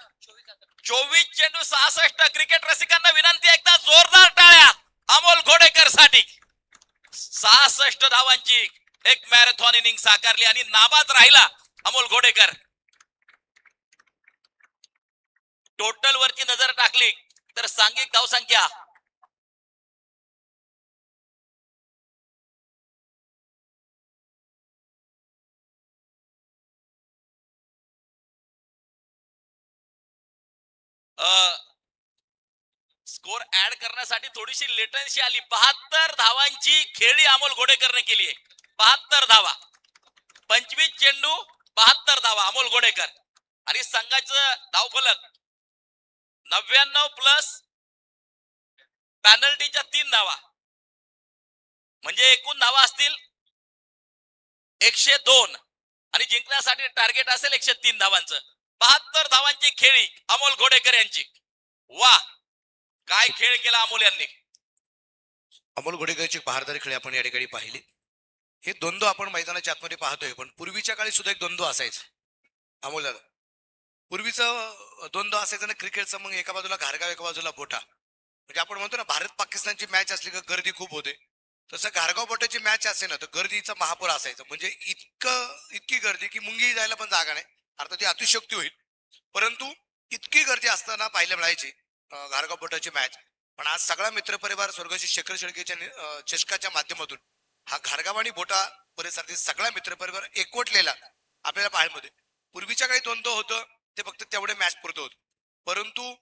S2: 24 चेंडू 66. क्रिकेट रसिकांना विनंती, एकदा जोरदार टाळ्या अमोल घोडेकर साठी. 66 धावांची एक मॅरेथॉन इनिंग साकारली आणि नाबाद राहिला अमोल घोडेकर. टोटल वरची नजर टाकली तर सांघिक धावसंख्या स्कोर ऍड करण्यासाठी थोडीशी लेटन्सी आली. 72 धावांची खेळी अमोल घोडेकरने केली आहे. 72 धावा, 25 चेंडू, 72 धावा अमोल घोडेकर. आणि संघाचं धावफलक 99 प्लस पॅनल्टीच्या 3 धावा, म्हणजे एकूण धावा असतील 102 आणि जिंकण्यासाठी टार्गेट असेल 103 धावांचं. 72 धावांची खेळी अमोल घोडेकर यांची. वा, काय खेळ केला अमोल यांनी.
S1: अमोल घोडेकरची बहारदारी खेळी आपण या ठिकाणी पाहिली. हे द्वंद्व आपण मैदानाच्या आतमध्ये पाहतोय, पण पूर्वीच्या काळी सुद्धा एक द्वंद्व असायचं अमोल दादा. पूर्वीचं द्वंद्व असायचं ना क्रिकेटचं. मग एका बाजूला घारगाव, एका बाजूला बोटा. म्हणजे आपण म्हणतो ना भारत पाकिस्तानची मॅच असली का गर्दी खूप होते, तसं घारगाव बोटाची मॅच असे ना तर गर्दीचा महापूर असायचा. म्हणजे इतकी गर्दी की मुंगी जायला पण जागा नाही. अर्थात ती अतिशयोक्ती होईल, परंतु इतकी गर्दी असताना पाहायला मिळायची घारगाव बोटाची मॅच. पण आज सगळा मित्रपरिवार स्वर्गीय शकर शेळकेच्या चषकाच्या माध्यमातून हा घारगाव आणि बोटा परिसरातील सगळा मित्रपरिवार एकवटलेला आपल्याला पाहायला मिळते. पूर्वीच्या काही द्वंद्व होतं ते फक्त तेवढे मॅच पुरतं होतं, परंतु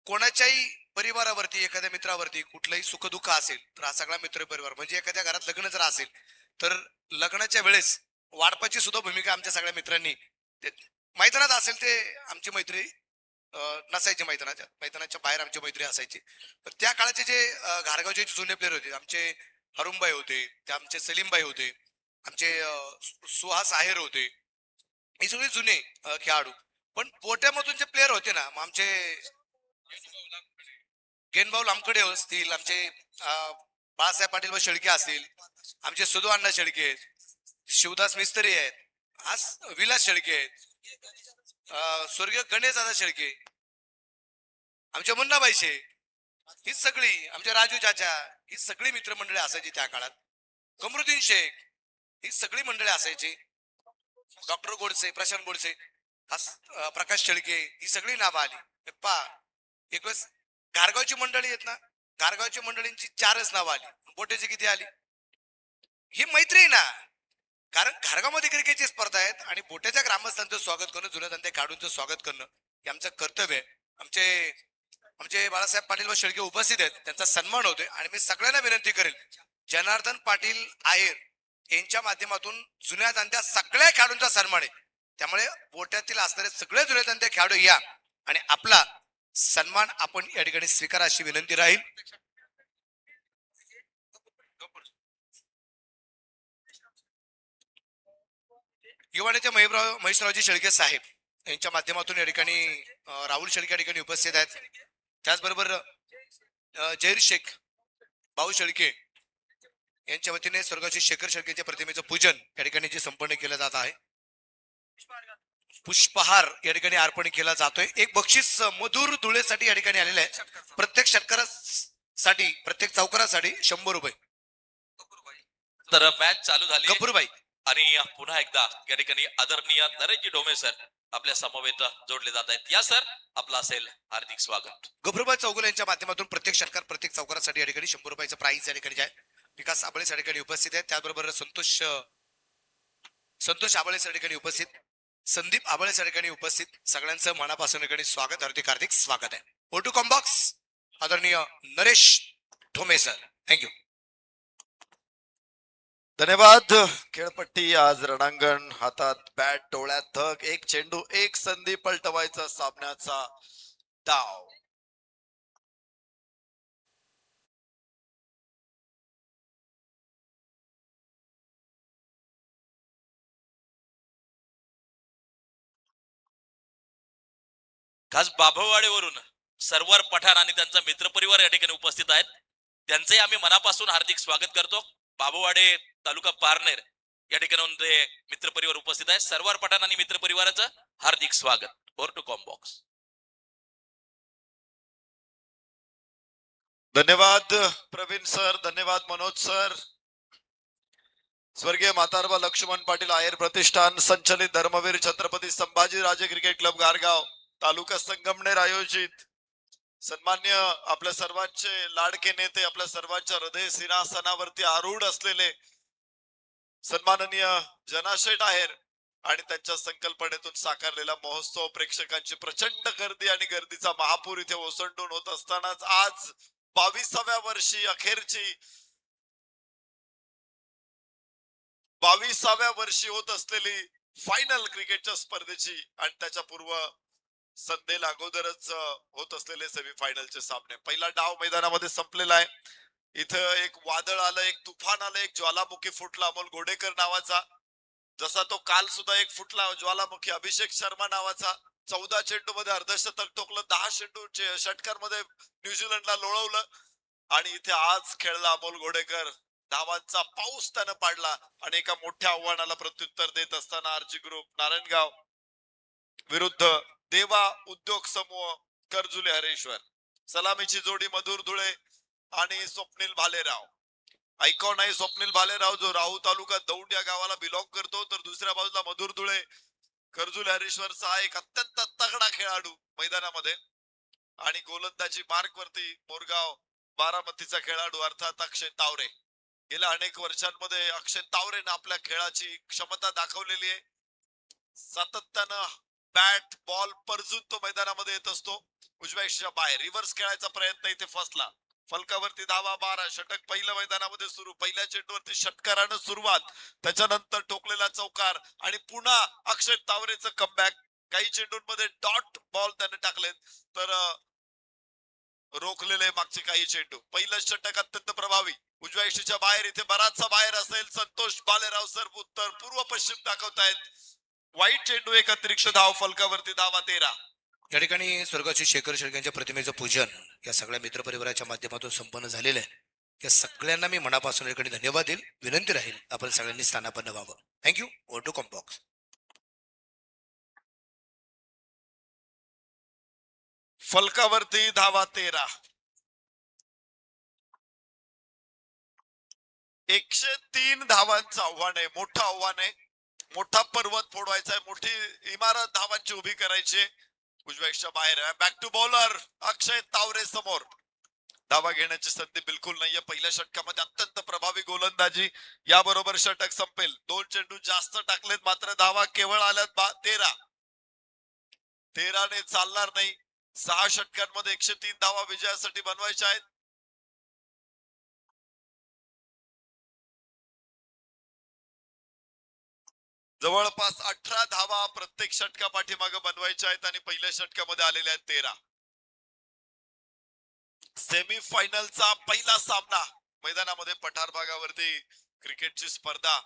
S1: कोणाच्याही परिवारावरती, एखाद्या मित्रावरती कुठलंही सुखदुःख असेल तर हा सगळा मित्रपरिवार, म्हणजे एखाद्या घरात लग्न जर असेल तर लग्नाच्या वेळेस वाढपाची सुद्धा भूमिका आमच्या सगळ्या मित्रांनी. मैदानात असेल ते आमची मैत्री नसायची, मैदानाच्या बाहेर आमची मैत्री असायची. तर त्या काळाचे जे घारगावचे जुने प्लेअर होते, आमचे हरुमबाई होते, ते आमचे सलीमबाई होते, आमचे सुहास आहेर होते, हे सगळे जुने खेळाडू. पण पोट्यामधून जे प्लेअर होते ना, मग आमचे गेनभाऊ लामकडे असतील, आमचे बाळासाहेब पाटील व शेळके असतील, आमचे सुधू अण्णा शेळके आहेत, शिवदास मिस्त्री आहेत, आज विलास शेळके आहेत, स्वर्गीय गणेश दादा शेळके, आमच्या मुन्नाबाई शेख, ही सगळी आमच्या राजू चाचा, ही सगळी मित्रमंडळी असायची त्या काळात. कमरुद्दीन शेख, ही सगळी मंडळी असायची. डॉक्टर गोडसे, प्रशांत गोडसे, प्रकाश शेळके, ही सगळी नावं आली. एक वेळेस घारगावची मंडळी आहेत ना, घारगावची मंडळींची 4च नावं आली, बोटेची किती आली. ही मैत्री ना, कारण घारगावमध्ये क्रिकेटची स्पर्धा आहेत आणि बोट्याच्या ग्रामस्थांचं स्वागत करणं, जुन्या धंदे काढूंचं स्वागत करणं हे आमचं कर्तव्य आहे. आमचे बाळासाहेब पाटील व शेळके उपस्थित आहेत, त्यांचा सन्मान होतोय. आणि मी सगळ्यांना विनंती करेल, जनार्दन पाटील आहेर यांच्या माध्यमातून जुन्या धंद्या सगळ्या खेळाडूंचा सन्मान आहे. त्यामुळे बोट्यातील असणारे सगळे जुन्या धंदे खेळाडू या आणि आपला सन्मान आपण या ठिकाणी स्वीकारा अशी विनंती राहील. युवा नेते महेशरावजी शेळके साहेब यांच्या माध्यमातून या ठिकाणी राहुल शेळके या ठिकाणी उपस्थित आहेत. त्याचबरोबर जहीर शेख भाऊ शेळके यांच्या वतीने स्वर्गाची शेखर शेळकेच्या प्रतिमेचं पूजन या ठिकाणी जे संपन्न केलं जात आहे. पुष्पहार या ठिकाणी अर्पण केला जातोय. एक बक्षीस मधुर धुळेसाठी या ठिकाणी आलेलं आहे. प्रत्येक षटकारासाठी प्रत्येक चौकारासाठी 100 रुपये.
S2: तर मॅच चालू झाली
S1: गफूरबाई
S2: आणि पुन्हा एकदा या ठिकाणी आदरणीय नरेशजी ढोमे सर आपल्या समवेत जोडले जात आहेत. या सर आपलं असेल हार्दिक स्वागत.
S1: गफूरबाई चौगुले यांच्या माध्यमातून प्रत्येक षटकार प्रत्येक चौकारासाठी या ठिकाणी 100 रुपयाचं प्राइस या ठिकाणी आहे. विकास आबळे या ठिकाणी उपस्थित आहेत. त्याचबरोबर संतोष आबळे या ठिकाणी उपस्थित, संदीप आबळे या ठिकाणी उपस्थित. सगळ्यांचं मनापासून या ठिकाणी स्वागत, हार्दिक हार्दिक स्वागत आहे. ओटू कॉम्बॉक्स आदरणीय नरेश ढोमे सर, थँक्यू.
S5: धन्यवाद. खेळपट्टी आज रणांगण, हातात बॅट, डोळ्यात धग, एक चेंडू एक संधी पलटवायचा सामन्याचा डाव.
S2: खास बाभळवाडीवरून सरवर पठाण आणि त्यांचा मित्रपरिवार या ठिकाणी उपस्थित आहेत. त्यांचे आम्ही मनापासून हार्दिक स्वागत करतो. बाभळवाडी तालुका पारनेर या ठिकाणी ते मित्रपरिवार उपस्थित आहे. सरवर पठाण आणि मित्रपरिवाराचं हार्दिक स्वागत. Over to combox.
S5: धन्यवाद प्रवीण सर, धन्यवाद मनोज सर. स्वर्गीय म्हातारबा लक्ष्मण पाटील आयर प्रतिष्ठान संचलित धर्मवीर छत्रपती संभाजीराजे क्रिकेट क्लब गारगाव तालुका संगमनेर आयोजित सन्मान्य आपल्या सर्वांचे लाडके नेते, आपल्या सर्वांच्या हृदय सिंहासनावरती आरूढ असलेले सन्माननीय जनाशेठ आहेर आणि त्यांच्या संकल्पनेतून साकारलेला महोत्सव, प्रेक्षकांची प्रचंड गर्दी आणि गर्दीचा महापूर इथे ओसंडून होत असतानाच आज 22व्या वर्षी अखेरची 22व्या वर्षी होत असलेली फायनल क्रिकेटच्या स्पर्धेची आणि त्याच्या पूर्व संध्येला अगोदरच होत असलेले सेमी फायनलचे सामने. पहिला डाव मैदानामध्ये संपलेला आहे. इथं एक वादळ आलं, एक तुफान आलं, एक ज्वालामुखी फुटला अमोल गोडेकर नावाचा, जसा तो काल सुद्धा एक फुटला ज्वालामुखी अभिषेक शर्मा नावाचा. 14 चेंडू मध्ये अर्धशतक टोकलं, 10 चेंडू षटकार मध्ये न्यूझीलंडला लोळवलं आणि इथे आज खेळला अमोल गोडेकर. धावांचा पाऊस त्यानं पाडला आणि एका मोठ्या आव्हानाला प्रत्युत्तर देत असताना आरजी ग्रुप नारायणगाव विरुद्ध देवा उद्योग समूह करजुले हरेश्वर. सलामीची जोडी मधुर धुळे आणि स्वप्नील भालेराव. आयकॉन आहे स्वप्नील भालेराव, जो राहू तालुका दौंड या गावाला बिलॉंग करतो. तर दुसऱ्या बाजूला मधुर धुळे करजुले हरेश्वरचा एक अत्यंत तगडा खेळाडू मैदानामध्ये. आणि गोलंदाजी मार्क वरती मोरगाव बारामतीचा खेळाडू अर्थात अक्षय तावरे. गेल्या अनेक वर्षांमध्ये अक्षय तावरेनं आपल्या खेळाची क्षमता दाखवलेली आहे. सातत्यानं बॅट बॉल परजून तो मैदानामध्ये येत असतो. उजव्या यष्टीच्या बाहेर रिव्हर्स खेळायचा प्रयत्न इथे फसला. फलकावरती धावा 12, षटक पहिल्या मैदानामध्ये सुरू. पहिल्या चेंडूवरती षटकारानं सुरुवात, त्याच्यानंतर टोकलेला चौकार आणि पुन्हा अक्षय तावरेचं कमबॅक. काही चेंडूंमध्ये डॉट बॉल त्याने टाकलेत तर रोखलेले मागचे काही चेंडू. पहिलं षटक अत्यंत प्रभावी. उजव्या यष्टीच्या बाहेर, इथे बराचसा बाहेर असेल. संतोष बालेराव सर उत्तर पूर्व पश्चिम दाखवतायत. वाईट चेंडू, एक अतिरिक्त धाव. फलकावरती धावा 13.
S1: या ठिकाणी स्वर्गाची शेखर शेळकेंच्या प्रतिमेचं पूजन या सगळ्या मित्रपरिवाराच्या माध्यमातून संपन्न झालेलं आहे. या सगळ्यांना मी मनापासून या ठिकाणी धन्यवाद देईल. विनंती राहील आपण सगळ्यांनी स्थानापन्न व्हावं. थँक्यू. Over to comm box.
S5: फलकावरती धावा 13. 103 धावांचं आव्हान आहे. मोठं आव्हान आहे. मोठा पर्वत फोडवायचा आहे. मोठी इमारत धावांची उभी करायची. उजव्या बाहेर बॅक टू बॉलर अक्षय तावरे समोर. धावा घेण्याची संधी बिलकुल नाहीये. पहिल्या षटकामध्ये अत्यंत प्रभावी गोलंदाजी. याबरोबर षटक संपेल. 2 चेंडू जास्त टाकलेत मात्र धावा केवळ आल्यात 13. 13 ने चालणार नाही. 6 षटकांमध्ये 103 धावा विजयासाठी बनवायच्या आहेत. जवळपास 18 धावा प्रत्येक षटका पाठीमागे बनवायच्या आहेत आणि पहिल्या षटकामध्ये आलेल्या आहेत 13. सेमी फायनलचा पहिला सामना मैदानामध्ये पठार भागावरती क्रिकेटची स्पर्धा.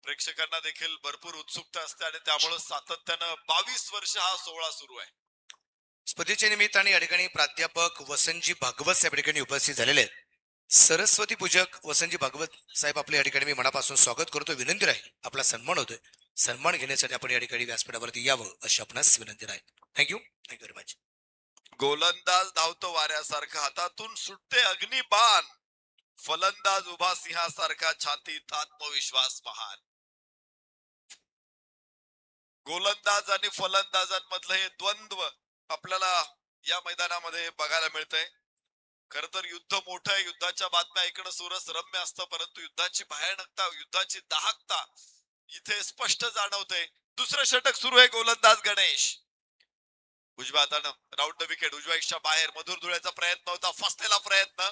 S5: प्रेक्षकांना देखील भरपूर उत्सुकता असते आणि त्यामुळे सातत्यानं 22 वर्ष हा सोहळा सुरू आहे.
S1: स्पर्धेच्या निमित्ताने या ठिकाणी प्राध्यापक वसंतजी भागवत साहेब या ठिकाणी उपस्थित झालेले आहेत. सरस्वती पूजक वसंतजी भागवत साहेब आपल्या या ठिकाणी मी मनापासून स्वागत करतो. विनंती राहील आपला सन्मान होतोय, सन्मान घेण्यासाठी आपण या ठिकाणी व्यासपीठावरती यावं अशी आपणास विनंती राहील. Thank you very much.
S5: गोलंदाज धावतो वाऱ्यासारखा, हातातून सुटते अग्निबाण. फलंदाज उभा सिंहासारखा, छातीत आत्मविश्वास महान. गोलंदाज आणि फलंदाजांमधलं हे द्वंद्व आपल्याला या मैदानामध्ये बघायला मिळतंय. खर तर युद्ध मोठं आहे, युद्धाच्या बातम्या ऐकणं सुरस रम्य असतं, परंतु युद्धाची भयानकता, युद्धाची दाहकता इथे स्पष्ट जाणवते. दुसरं षटक सुरू आहे. गोलंदाज गणेश उजव्या हातानं राऊंड द विकेट, उजव्या इच्छा बाहेर, मधुर धुळ्याचा प्रयत्न होता, फसलेला प्रयत्न,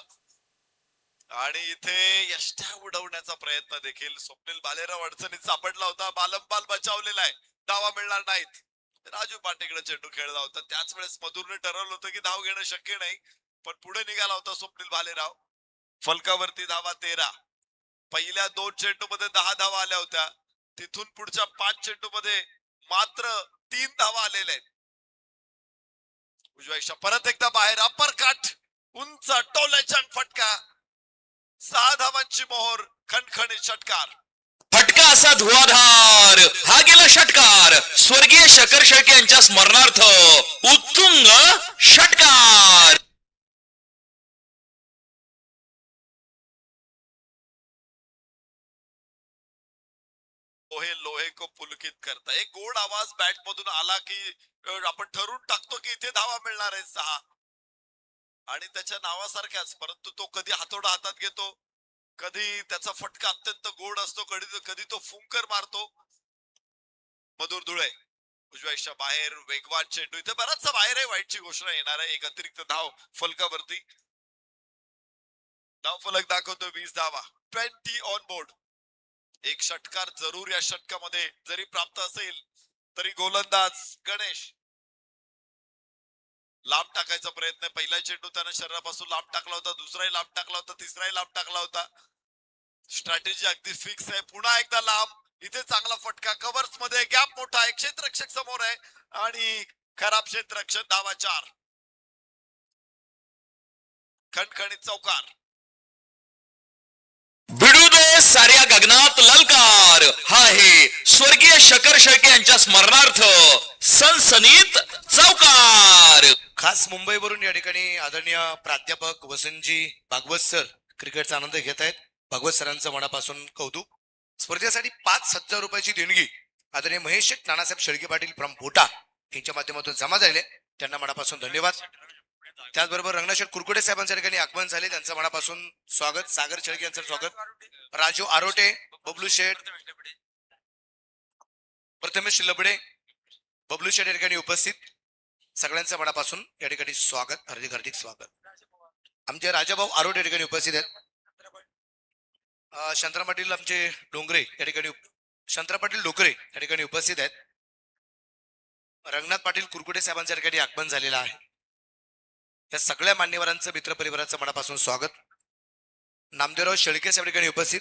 S5: आणि इथे यष्ट्या उडवण्याचा प्रयत्न देखील. स्वप्नील भालेराव अडचणीत सापडला होता, बालंबाल बचावलेला आहे, धावा मिळणार नाहीत. राजू पाटेकडे चेंडू खेळला होता, त्याच वेळेस मधुरने ठरवलं होतं की धाव घेणं शक्य नाही, पण पुढे निघाला होता स्वप्नील भालेराव. फलकावरती धावा 13. पहिल्या 2 चेंडू मध्ये 10 धावा आल्या होत्या, तिथून पुढच्या 5 चेंडू मध्ये मात्र 3 धावा आलेल्या आहेत. उजव्या इच्छा परत एकदा बाहेर, अपर कट, उंच टोलेचा फटका, 6 धावांची मोहर, खणखणीत षटकार.
S3: फटका असा धुवाधार, हा गेला षटकार. स्वर्गीय शकर शेळके यांच्या स्मरणार्थ उत्तुंग षटकार.
S5: लोहे को पुलकित करता. एक गोड आवाज बॅट मधून आला की आपण ठरवून टाकतो की इथे धावा मिळणार आहेत 6, आणि त्याच्या नावासारख्याच, परंतु तो कधी हातोडा हातात घेतो, कधी त्याचा फटका अत्यंत गोड असतो, कधी तो फुंकर मारतो. मधुर धुळे उजव्या इच्छा बाहेर, वेगवान चेंडू, इथे बराचसा बाहेर आहे, वाईटची घोषणा येणार आहे. एक अतिरिक्त धाव फलकावरती. धाव फलक दाखवतो 20 धावा, 20 ऑन बोर्ड. एक षटकार जरूर या षटकामध्ये जरी प्राप्त असेल तरी गोलंदाज गणेश लांब टाकायचा प्रयत्न. पहिला चेंडू त्यानं शरीरापासून लांब टाकला होता, दुसराही लांब टाकला होता, तिसराही लांब टाकला होता. स्ट्रॅटेजी अगदी फिक्स आहे. पुन्हा एकदा लांब, इथे चांगला फटका, कव्हर्स मध्ये गॅप मोठा आहे, क्षेत्ररक्षक समोर आहे, आणि खराब क्षेत्ररक्षक. धावा 4. खणखणीत चौकार.
S3: भिडू दे साऱ्या गगनात ललकार, हा आहे स्वर्गीय शकर शेळके यांच्या स्मरणार्थ सनसनीत चौकार.
S1: खास मुंबईवरून या ठिकाणी आदरणीय प्राध्यापक वसंतजी भागवत सर क्रिकेटचा आनंद घेत आहेत. भागवत सरांचं मनापासून कौतुक. स्पर्धेसाठी 5,000 रुपयाची देणगी आदरणीय महेश नानासाहेब शेळके पाटील फ्रॉम भोटा यांच्या माध्यमातून जमा झाले, त्यांना मनापासून धन्यवाद. त्याचबरोबर रंगनाथ कुरकुटे साहेबांच्या ठिकाणी आगमन झाले, त्यांचं मनापासून स्वागत. सागर शेळके यांचं स्वागत. राजू आरोटे, बबलू शेठ, प्रथमेश लबडे, बबलू शेठ या ठिकाणी उपस्थित, सगळ्यांचं मनापासून या ठिकाणी स्वागत, हार्दिक स्वागत. आमचे राजाभाऊ आरोटे या ठिकाणी उपस्थित आहेत. शंतरा पाटील आमचे डोंगरे या ठिकाणी, शंतरा पाटील डोकरे या ठिकाणी उपस्थित आहेत. रंगनाथ पाटील कुरकुटे साहेबांच्या ठिकाणी आगमन झालेलं आहे. या सगळ्या मान्यवरांचं मित्रपरिवाराचं मनापासून स्वागत. नामदेवराव शेळके साहेब ठिकाणी उपस्थित,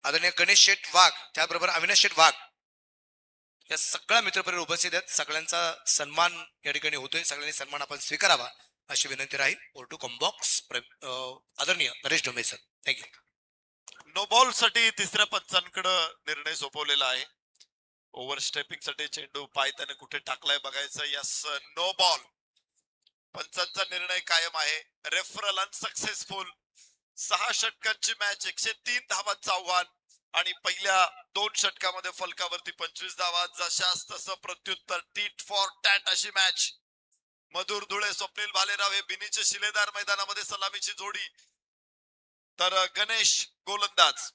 S1: आदरणीय गणेश शेठ वाघ, त्याचबरोबर अविनाश शेठ वाघ, या सगळ्या मित्रपरिवार उपस्थित आहेत. सगळ्यांचा सन्मान या ठिकाणी होतोय, सगळ्यांनी सन्मान आपण स्वीकारावा अशी विनंती राहील. ओर कॉम्बॉक्स आदरणीय Naresh Dombe sir, thank you.
S5: No ball साठी तिसऱ्या पंचांकडे निर्णय सोपवलेला आहे. ओव्हर स्टेपिंग साठी चेंडू पाय त्याने कुठे टाकलाय बघायचं. Yes, no ball. पंचांचा निर्णय कायम आहे. Referral unsuccessful. 6 षटकांची मॅच, 103 धावांचं आव्हान, आणि पहिल्या 2 षटकामध्ये फलकावरती 25 धावा. जशास तसं प्रत्युत्तर, टीट फॉर टॅट अशी मॅच. मधुर धुळे, स्वप्नील भालेराव हे बिनीचे शिलेदार मैदानामध्ये सलामीची जोडी, तर गणेश गोलंदाज.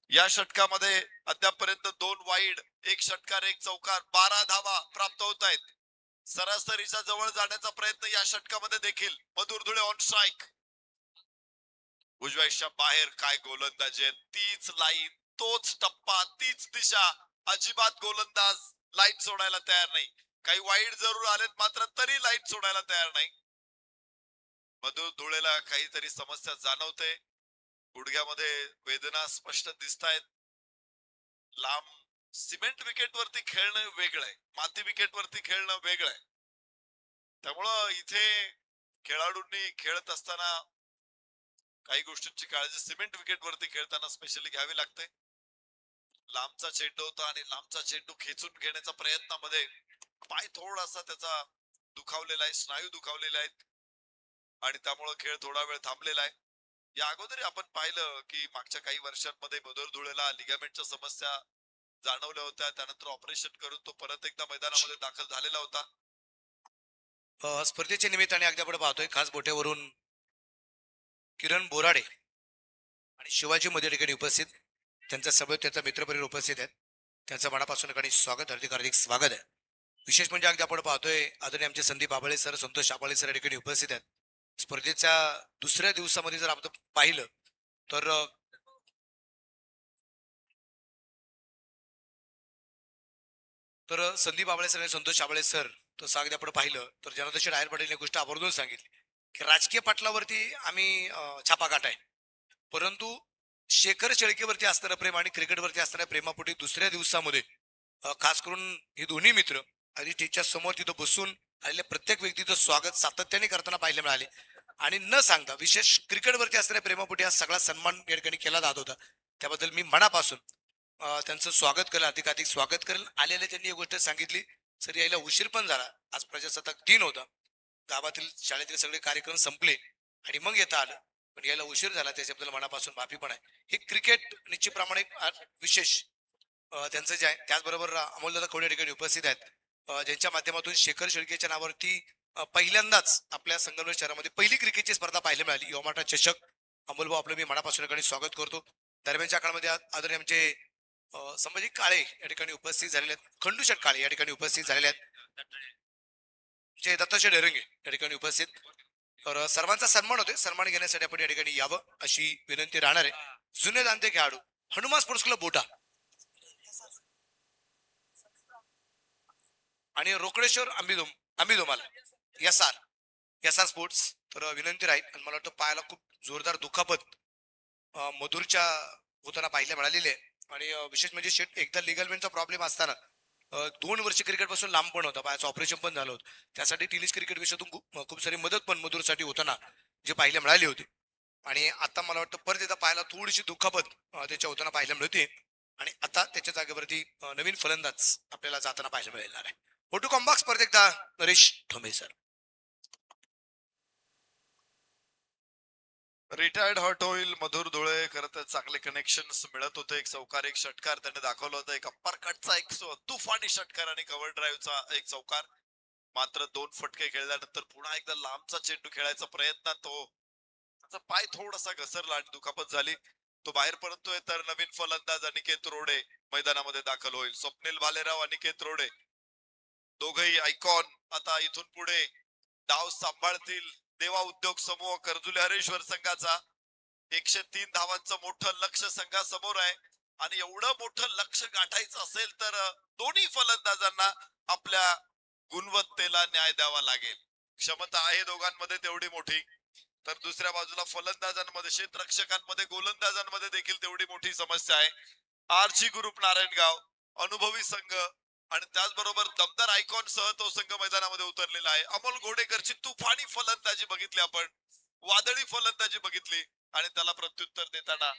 S5: या षटकामध्ये अद्यापर्यंत 2 वाईड, 1 षटकार, 1 चौकार, 12 धावा प्राप्त होत आहेत. सरासरीच्या जवळ जाण्याचा प्रयत्न या षटकामध्ये देखील. मधुर धुळे ऑन स्ट्राईक. उजव्या इच्छा बाहेर, काय गोलंदाजी आहे. तीच लाईन, तोच टप्पा, तीच दिशा. अजिबात गोलंदाज लाईन सोडायला तयार नाही. काही वाईड जरूर आलेत, मात्र तरी लाईन सोडायला तयार नाही. मधुर धुळेला काहीतरी समस्या जाणवते. गुडघ्यामध्ये वेदना स्पष्ट दिसतायत. लांब सिमेंट विकेट वरती खेळणं वेगळं आहे, माती विकेट वरती खेळणं वेगळं आहे. त्यामुळं इथे खेळाडूंनी खेळत असताना काही गोष्टींची काळजी सिमेंट विकेट वरती खेळताना स्पेशली घ्यावी लागते. लांबचा चेंडू होता आणि लांबचा चेंडू खेचून घेण्याच्या प्रयत्नामध्ये पाय थोडासा त्याचा दुखावलेला आहे, स्नायू दुखावलेले आहेत आणि त्यामुळे खेळ थोडा वेळ थांबलेला आहे. या अगोदर आपण पाहिलं की मागच्या काही वर्षांमध्ये मधुर धुळेला लिगामेंटच्या समस्या जाणवल्या होत्या. त्यानंतर ऑपरेशन करून तो परत एकदा मैदानामध्ये दाखल झालेला होता.
S1: स्पर्धेच्या निमित्ताने अगदी आपण पाहतोय खास बोट्यावरून किरण बोराडे आणि शिवाजी मध्ये ठिकाणी उपस्थित, त्यांचा सभेत त्याचा मित्रपरिवार उपस्थित आहेत. त्यांचं मनापासून ठिकाणी स्वागत, हार्दिक हार्दिक स्वागत आहे. विशेष म्हणजे अगदी आपण पाहतोय आदरणीय आमचे संदीप आबळे सर, संतोष आबाळे सर या ठिकाणी उपस्थित आहेत. स्पर्धेच्या दुसऱ्या दिवसामध्ये जर आपण पाहिलं तर संदीप आबळे सर आणि संतोष आबळे सर तसं अगदी आपण पाहिलं तर जनादेश रायर पाटील गोष्ट आवर्जून सांगितली की राजकीय पाटलावरती आम्ही छापा काढाय, परंतु शेखर शेळकेवरती असणारं प्रेम आणि क्रिकेटवरती असणाऱ्या प्रेमापोटी दुसऱ्या दिवसामध्ये खास करून हे दोन्ही मित्र आणि तिच्या समोर तिथं बसून आलेल्या प्रत्येक व्यक्तीचं स्वागत सातत्याने करताना पाहायला मिळाले. आणि न सांगता विशेष क्रिकेटवरती असणाऱ्या प्रेमापोटी हा सगळा सन्मान या ठिकाणी केला जात होता. त्याबद्दल मी मनापासून त्यांचं स्वागत करेल, अधिकाधिक स्वागत करेल. आलेले त्यांनी एक गोष्ट सांगितली, सर यायला उशीर पण झाला, आज प्रजासत्ताक दिन होता, गावातील शाळेतील सगळे कार्यक्रम संपले आणि मग येता आलं, पण यायला उशीर झाला, त्याच्याबद्दल मनापासून माफी पण आहे. हे क्रिकेट निश्चितप्रमाणे विशेष त्यांचं जे आहे. त्याचबरोबर अमोलदादा कोणी ठिकाणी उपस्थित आहेत, ज्यांच्या माध्यमातून शेखर शेळकेच्या नावावरती पहिल्यांदाच आपल्या संगमनेर शहरामध्ये पहिली क्रिकेटची स्पर्धा पाहायला मिळाली, योमाटा चषक. अमोलभाऊ आपलं मी मनापासून ठिकाणी स्वागत करतो. दरम्यानच्या काळामध्ये आदरणीय आमचे संभाजी काळे या ठिकाणी उपस्थित झालेले आहेत, खंडूशेठ काळे या ठिकाणी उपस्थित झालेले आहेत, जे दत्ताशेठ डेरंगे या ठिकाणी उपस्थित. तर सर्वांचा सन्मान होते, सन्मान घेण्यासाठी आपण या ठिकाणी यावं अशी विनंती राहणार आहे. जुने जाणते खेळाडू हनुमान स्पोर्ट्स क्लब बोटा आणि रोकडेश्वर आंबीदोमाला एस आर स्पोर्ट्स. तर विनंती राहील, आणि मला वाटतं पायाला खूप जोरदार दुखापत मधुरच्या होताना पाहायला मिळालेली आहे. आणि विशेष म्हणजे शेट एकदा लिगलमेंटचा प्रॉब्लेम असताना 2 वर्ष क्रिकेट पासून लांब पण होता, पायाचं ऑपरेशन पण झालं होतं. त्यासाठी टेनिस क्रिकेट विषयातून खूप सारी मदत पण मधुरसाठी होताना जे पाहायला मिळाली होती. आणि आता मला वाटतं परत एकदा पायाला थोडीशी दुखापत त्याच्या होताना पाहायला मिळते, आणि आता त्याच्या जागेवरती नवीन फलंदाज आपल्याला जाताना पाहायला मिळणार आहे. फोटो कॉम्बॉक्स परत एकदा नरेश ठोंबे सर.
S5: रिटायर्ड हॉट होईल मधुर धुळे. खरं तर चांगले कनेक्शन मिळत होते. एक चौकार, एक षटकार त्याने दाखवला होता, एक अप्पर कटचा एक तुफानी षटकार आणि कव्हर ड्राईव्हचा एक चौकार. मात्र 2 फटके खेळल्यानंतर पुन्हा एकदा लांबचा चेंडू खेळायचा प्रयत्न, तो त्याचा पाय थोडासा घसरला आणि दुखापत झाली. तो बाहेर पडतोय, तर नवीन फलंदाज अनिकेत रोडे मैदानामध्ये दाखल होईल. स्वप्नील भालेराव, अनिकेत रोडे दोघही आयकॉन आता इथून पुढे डाव सांभाळतील. देवा उद्योग समूह कर्जुले हरेश्वर संघाचा 103 धावांचं मोठं लक्ष संघासमोर आहे, आणि एवढं मोठं लक्ष गाठायचं असेल तर दोन्ही फलंदाजांना आपल्या गुणवत्तेला न्याय द्यावा लागेल. क्षमता आहे दोघांमध्ये तेवढी मोठी, तर दुसऱ्या बाजूला फलंदाजांमध्ये, क्षेत्ररक्षकांमध्ये, गोलंदाजांमध्ये देखील तेवढी मोठी समस्या आहे. आरजी ग्रुप नारायणगाव अनुभवी संघ आणि त्याचबरोबर दमदार आयकॉन सह तो संघ मैदानामध्ये उतरलेला आहे. अमोल घोडेकरची तुफानी फलंदाजी बघितली आपण, वादळी फलंदाजी बघितली, आणि त्याला प्रत्युत्तर देताना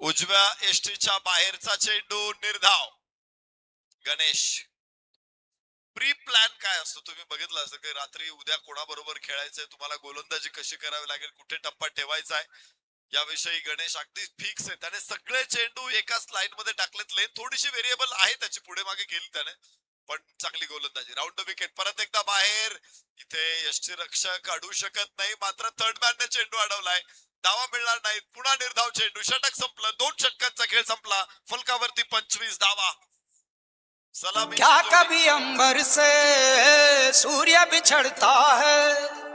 S5: उजव्या एसटीच्या बाहेरचा चेंडू, निर्धाव. गणेश, प्री प्लॅन काय असतो तुम्ही बघितलं असं की रात्री उद्या कोणाबरोबर खेळायचंय, तुम्हाला गोलंदाजी कशी करावी लागेल, कुठे टप्पा ठेवायचा आहे, याविषयी गणेश अगदी फिक्स आहे. त्याने सगळे चेंडू एकाच लाईन मध्ये टाकलेत. लेन थोडीशी व्हेरिएबल आहे त्याची, पुढे मागे केली त्याने, पण चांगली गोलंदाजी. राऊंड विकेट परत एकदा बाहेर. इथे यष्टी रक्षक काढू शकत नाही, मात्र थर्ड मॅनने चेंडू अडवलाय, धावा मिळणार नाहीत. पुन्हा निर्धाव चेंडू, षटक संपलं, 2 षटकांचा खेळ संपला. फलकावरती 25 धावा. सलामी.
S6: क्या कभी अंबर से सूर्य बिछड़ता है,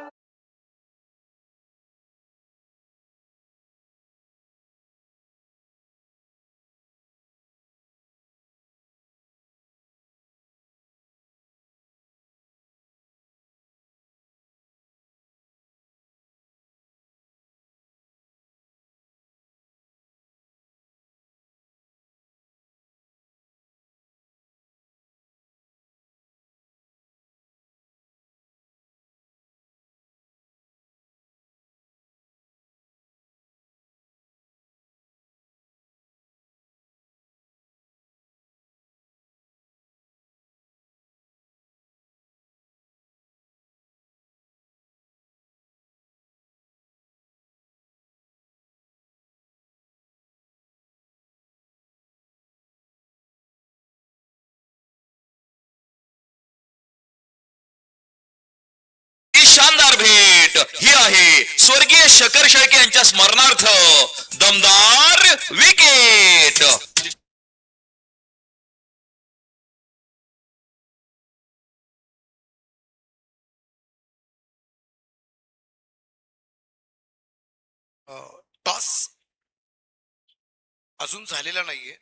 S3: आहे स्वर्गीय शकर शेळके यांच्या स्मरणार्थ दमदार विकेट.
S1: टॉस अजून झालेला नाहीये.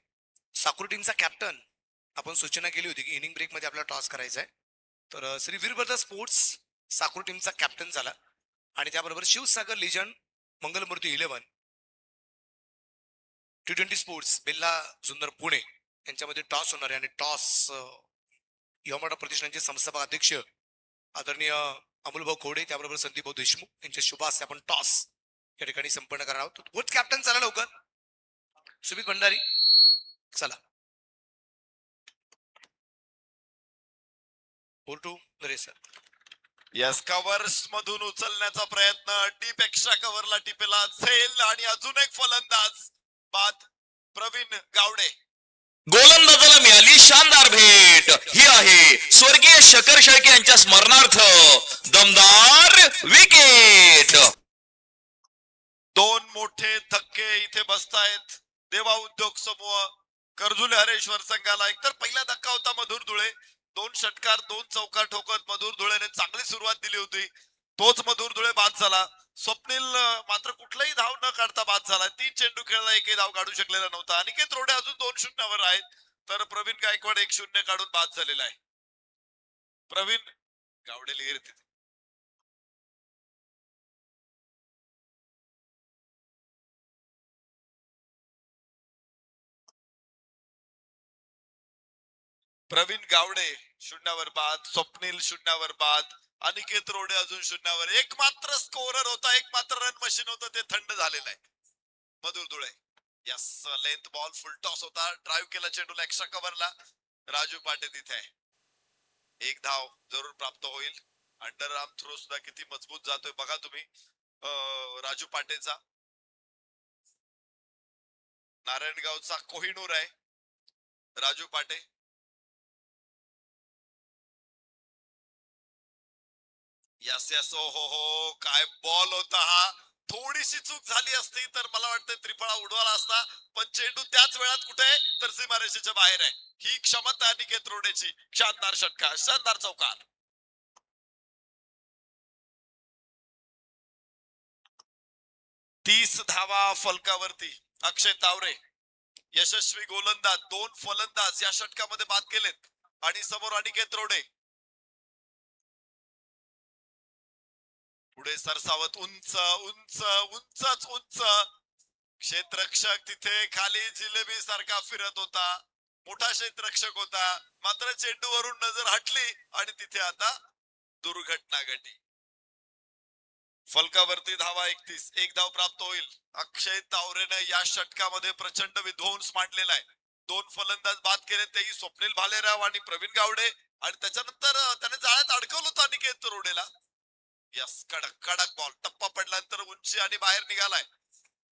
S1: साकुर टीमचा कॅप्टन आपण सूचना केली होती की इनिंग ब्रेक मध्ये आपला टॉस करायचा आहे. तर श्री वीरभद्र स्पोर्ट्स साकुर टीमचा कॅप्टन झाला आणि त्याबरोबर Shivsagar legend Mangalmurti 11 T20 sports बेल्ला सुंदर पुणे यांच्यामध्ये टॉस होणार आहे आणि टॉस युवा प्रतिष्ठानचे संस्थापक अध्यक्ष आदरणीय अमोलभाऊ खोडे त्याबरोबर संदीप भाऊ देशमुख यांच्या शुभ हस्ते आपण टॉस या ठिकाणी संपन्न करणार आहोत. बोथ कॅप्टन चला लवकर. सुमित भंडारी चला. Bowl to Naresh sir.
S5: Yes, covers मधून उचलण्याचा प्रयत्न, टीप एक्स्ट्रा कव्हरला टिपेला झेल आणि अजून एक फलंदाज बाद प्रवीण गावडे.
S3: गोलंदाजाला मिळाली शानदार भेट. ही आहे स्वर्गीय शकर शेळके यांच्या स्मरणार्थ दमदार विकेट.
S5: दोन मोठे धक्के इथे बसतायत देवा उद्योग समूह कर्जुले हरेश्वर संघाला. एकतर पहिला धक्का होता मधुर धुळे, 2 षटकार 2 चौकार ठोकत मधुर धुळेने चांगली सुरुवात दिली होती. तोच मधुर धुळे बाद झाला. स्वप्नील मात्र कुठलाही धाव न काढता बाद झाला. 3 चेंडू खेळला, एकही धाव काढू शकलेला नव्हता. अनिकेत रोडे अजून 2-0 आहेत, तर प्रवीण गायकवाड 1-0 काढून बाद झालेला आहे. प्रवीण गावडे लिहिर तिथे. प्रवीण गावडे 0 बाद, स्वप्नील 0 बाद, अनिकेत रोडे अजून 0. एक मात्र स्कोरर होता, एक मात्र रन मशीन होतं, ते थंड झालेलं आहे. Madhur Dhule. Yes, length ball full toss होता, ड्राईव्ह केला चेंडूला एक्स्ट्रा कव्हरला. राजू पाटे तिथे आहे. एक धाव जरूर प्राप्त होईल. अंडर आर्म थ्रो सुद्धा किती मजबूत जातोय बघा तुम्ही राजू पाटेचा. नारायणगावचा कोहिनूर आहे राजू पाटे. यस यस, ओ हो, काय बॉल होता हा. थोडीशी चूक झाली असती तर मला वाटतं त्रिफळा उडवाला असता, पण चेंडू त्याच वेळात कुठे तर सीमारेषेच्या बाहेर आहे. ही क्षमता अनिकेत रोडेची. शानदार षटकार, शानदार चौकार. 30 धावा फलकावरती. अक्षय तावरे यशस्वी गोलंदाज, 2 फलंदाज या षटकामध्ये बाद केलेत आणि समोर अनिकेत रोडे. पुढे सरसावत उंच उंच उंचच उंच क्षेत्ररक्षक तिथे खाली जिलेबी सारखा फिरत होता. मोठा क्षेत्ररक्षक होता, मात्र चेंडूवरून नजर हटली आणि तिथे आता दुर्घटना घडली. फलकावरती धावा 31, एक धाव प्राप्त होईल. अक्षय तावरेने या षटकामध्ये प्रचंड विध्वंस मांडलेला आहे. 2 फलंदाज बाद केले, तेही स्वप्नील भालेराव आणि प्रवीण गावडे, आणि त्याच्यानंतर त्याने जाळ्यात अडकवलं होतं अनिकेत रोडेला. यस, कडक कडक बॉल. टप्पा पडल्यानंतर उंची आणि बाहेर निघालाय.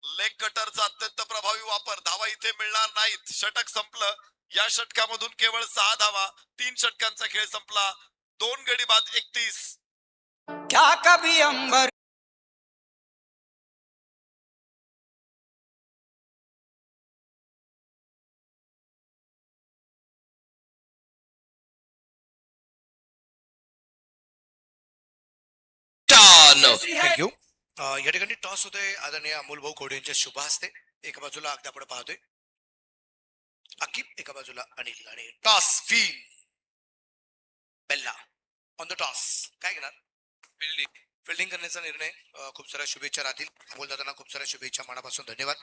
S5: लेग कटरचा अत्यंत प्रभावी वापर. धावा इथे मिळणार नाहीत. षटक संपलं. या षटकामधून केवळ 6 धावा. 3 षटकांचा खेळ संपला. 2 गडी बाद 31.
S6: क्या कभी अंबर
S1: थँक्यू. या ठिकाणी टॉस होतोय आदरणीय अमोलभाऊ खोडे यांच्या शुभ हस्ते. एका बाजूला अगदी आपण पाहतोय अकिब, एका बाजूला अनिल, आणि toss feel Bella on the toss. काय घेणार? फिल्डिंग करण्याचा निर्णय. खूप साऱ्या शुभेच्छा राहतील अमोलदादांना. खूप साऱ्या शुभेच्छा, मनापासून धन्यवाद.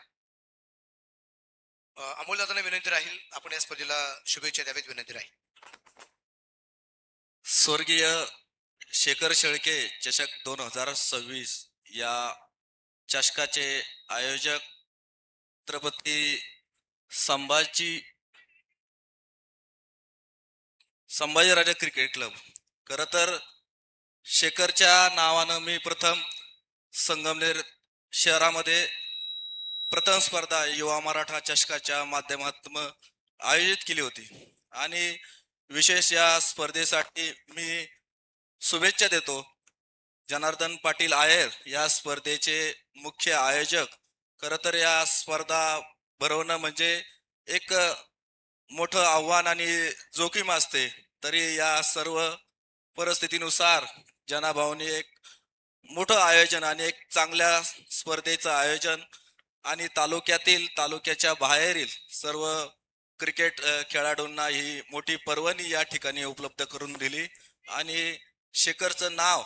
S1: अमोलदादांना विनंती राहील आपण या स्पर्धेला शुभेच्छा द्यावेत, विनंती राहील.
S7: स्वर्गीय शेखर शेळके चषक 2026 या चषकाचे आयोजक छत्रपती संभाजीराजे क्रिकेट क्लब. खरं तर शेखरच्या नावानं मी प्रथम संगमनेर शहरामध्ये प्रथम स्पर्धा युवा मराठा चषकाच्या माध्यमातून आयोजित केली होती, आणि विशेष या स्पर्धेसाठी मी शुभेच्छा देतो जनार्दन पाटील आहेर या स्पर्धेचे मुख्य आयोजक. खरं तर या स्पर्धा भरवणं म्हणजे एक मोठं आव्हान आणि जोखीम असते. तरी या सर्व परिस्थितीनुसार जनाभाऊनी एक मोठं आयोजन आणि एक चांगल्या स्पर्धेचं आयोजन आणि तालुक्याच्या बाहेरील सर्व क्रिकेट खेळाडूंना ही मोठी पर्वणी या ठिकाणी उपलब्ध करून दिली. आणि शेखरचं नाव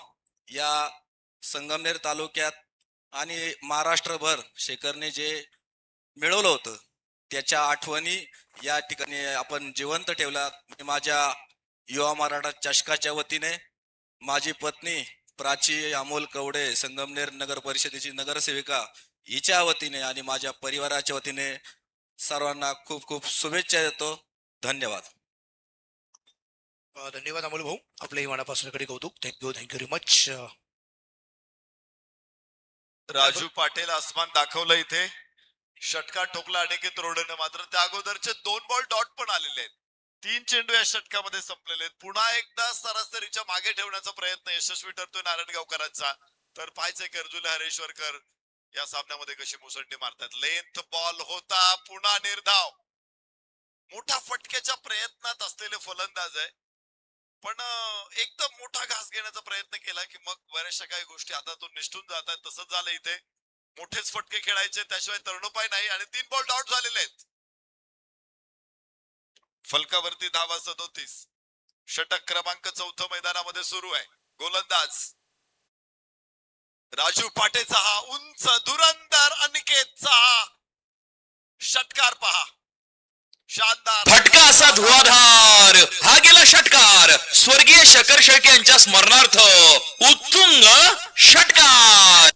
S7: या संगमनेर तालुक्यात आणि महाराष्ट्रभर शेखरने जे मिळवलं होतं त्याच्या आठवणी या ठिकाणी आपण जिवंत ठेवला. मी माझ्या युवा मराठा चषकाच्या वतीने, माझी पत्नी प्राची अमोल कवडे संगमनेर नगर परिषदेची नगरसेविका हिच्या वतीने आणि माझ्या परिवाराच्या वतीने सर्वांना खूप खूप शुभेच्छा देतो. धन्यवाद.
S1: धन्यवाद अमोल भाऊ, आपल्याही मनापासून कडे कौतुक. Thank you very much.
S5: Raju Patil आसमान दाखवलं इथे. षटकार ठोकला अनिकेत रोडनं. मात्र त्या अगोदरचे 2 बॉल डॉट पण आलेले आहेत. 3 चेंडू या षटकामध्ये संपलेले आहेत. पुन्हा एकदा सरासरीच्या मागे ठेवण्याचा प्रयत्न यशस्वी ठरतोय नारायणगावकरांचा. तर पाहायचंय कर्जुले हरेश्वरकर या सामन्यामध्ये कशी मुसंडी मारतात. लेंथ बॉल होता, पुन्हा निर्धाव. मोठ्या फटक्याच्या प्रयत्नात असलेले फलंदाज आहे, पण एकदम मोठा घास घेण्याचा प्रयत्न केला की मग बऱ्याचशा काही गोष्टी हातातून निष्ठून जातात. तसंच झालं इथे. मोठेच फटके खेळायचे, त्याशिवाय तरणोपाय नाही. आणि 3 बॉल डॉट झालेले आहेत. फलकावरती धावा 37. षटक क्रमांक 4 मैदानामध्ये सुरू आहे. गोलंदाज राजू पाटेचा हा उंच धुरंदर अनिकेतचा षटकार पहा. शानदार
S3: फटका असा धुवाधार. हा गेला षटकार. स्वर्गीय शकर शेळके यांच्या स्मरणार्थ उत्तुंग षटकार.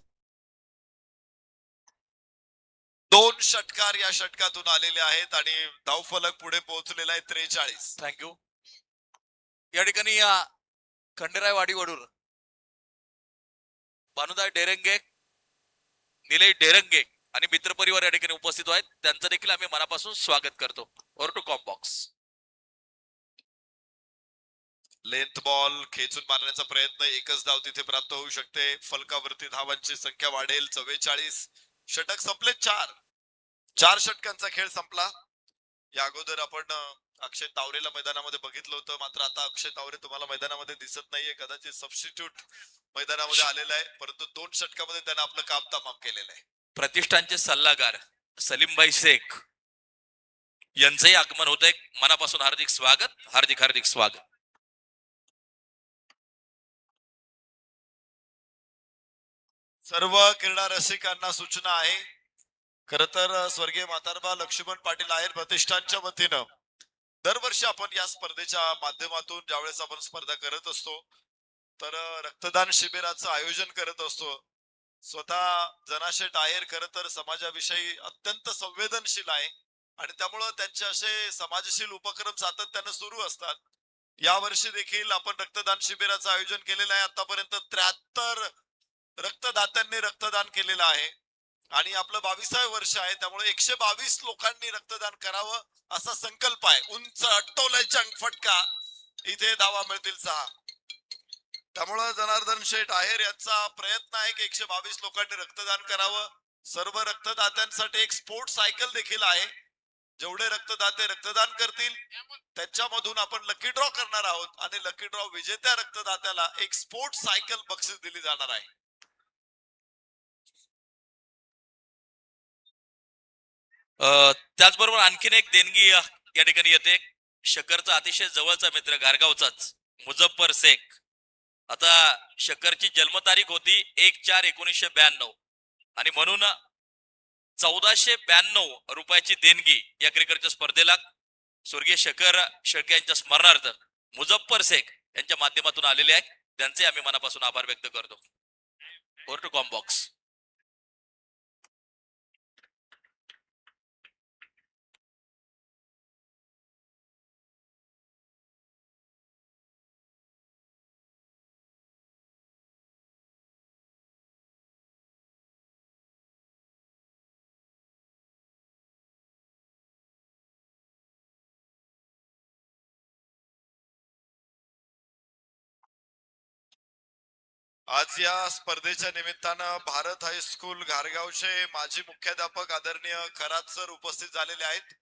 S5: 2 षटकार या षटकातून आलेले आहेत आणि धावफलक पुढे पोहोचलेला आहे 43.
S2: थँक्यू. या ठिकाणी या खंडेराय वाडीवडून भानुदाय डेरंगे, निलेश डेरंगे आणि मित्रपरिवार या ठिकाणी उपस्थित आहेत. त्यांचं देखील आम्ही मनापासून स्वागत करतो. Over to combox.
S5: Length ball खेचून मारण्याचा प्रयत्न. एकच धाव तिथे प्राप्त होऊ शकते. फलकावरती धावांची संख्या वाढेल. 44. षटक संपले. 4 षटकांचा खेळ संपला. या अगोदर आपण अक्षय तावरेला मैदानामध्ये बघितलं होतं. मात्र आता अक्षय तावरे तुम्हाला मैदानामध्ये दिसत नाहीये. कदाचित सबस्टिट्यूट मैदानामध्ये आलेला आहे, परंतु 2 षटकामध्ये त्यानं आपलं काम तमाम केलेलं आहे.
S2: प्रतिष्ठानचे सल्लागार सलीमभाई शेख यांचंही आगमन होत आहे. मनापासून हार्दिक स्वागत, हार्दिक हार्दिक स्वागत.
S5: सर्व क्रीडा रसिकांना सूचना आहे. खर तर स्वर्गीय म्हातारबा लक्ष्मण पाटील आहेर प्रतिष्ठानच्या वतीनं दरवर्षी आपण या स्पर्धेच्या माध्यमातून ज्यावेळेस आपण स्पर्धा करत असतो तर रक्तदान शिबिराचं आयोजन करत असतो. स्वतः जनाशेठ आहेर खर तर समाजाविषयी अत्यंत संवेदनशील आहे आणि त्यामुळं त्यांचे असे समाजशील उपक्रम सातत्यानं सुरू असतात. यावर्षी देखील आपण रक्तदान शिबिराचं आयोजन केलेलं आहे. आतापर्यंत 73 रक्तदात्यांनी रक्तदान केलेलं आहे आणि आपलं 22वे वर्ष आहे, त्यामुळे 122 लोकांनी रक्तदान करावं असा संकल्प आहे. उंच अट्टोले जंग फटका, इथे धावा मिळतील 6. त्यामुळं जनार्दन शेठ आहेर यांचा प्रयत्न आहे की 122 लोकांनी रक्तदान करावं. सर्व रक्तदात्यांसाठी एक स्पोर्ट्स सायकल देखील आहे. जेवढे रक्तदाते रक्तदान करतील त्यांच्यामधून आपण लकी ड्रॉ करणार आहोत आणि लकी ड्रॉ विजेत्या रक्तदात्याला एक स्पोर्ट्स सायकल बक्षीस दिली जाणार आहे.
S2: त्याचबरोबर आणखीन एक देणगी या ठिकाणी येते. शकरचा अतिशय जवळचा मित्र गारगावचाच मुझफ्फर शेख. आता शकरची जन्मतारीख होती 1/4/1992 आणि म्हणून 1492 रुपयाची देणगी या क्रिकेटच्या स्पर्धेला स्वर्गीय शकर शेळके यांच्या स्मरणार्थ मुझफ्फर शेख यांच्या माध्यमातून आलेले आहेत. त्यांचे आम्ही मनापासून आभार व्यक्त करतो. Over to combox.
S5: आज या स्पर्धेच्या निमित्तानं भारत हायस्कूल घारगावचे माजी मुख्याध्यापक आदरणीय खरात सर उपस्थित झालेले आहेत.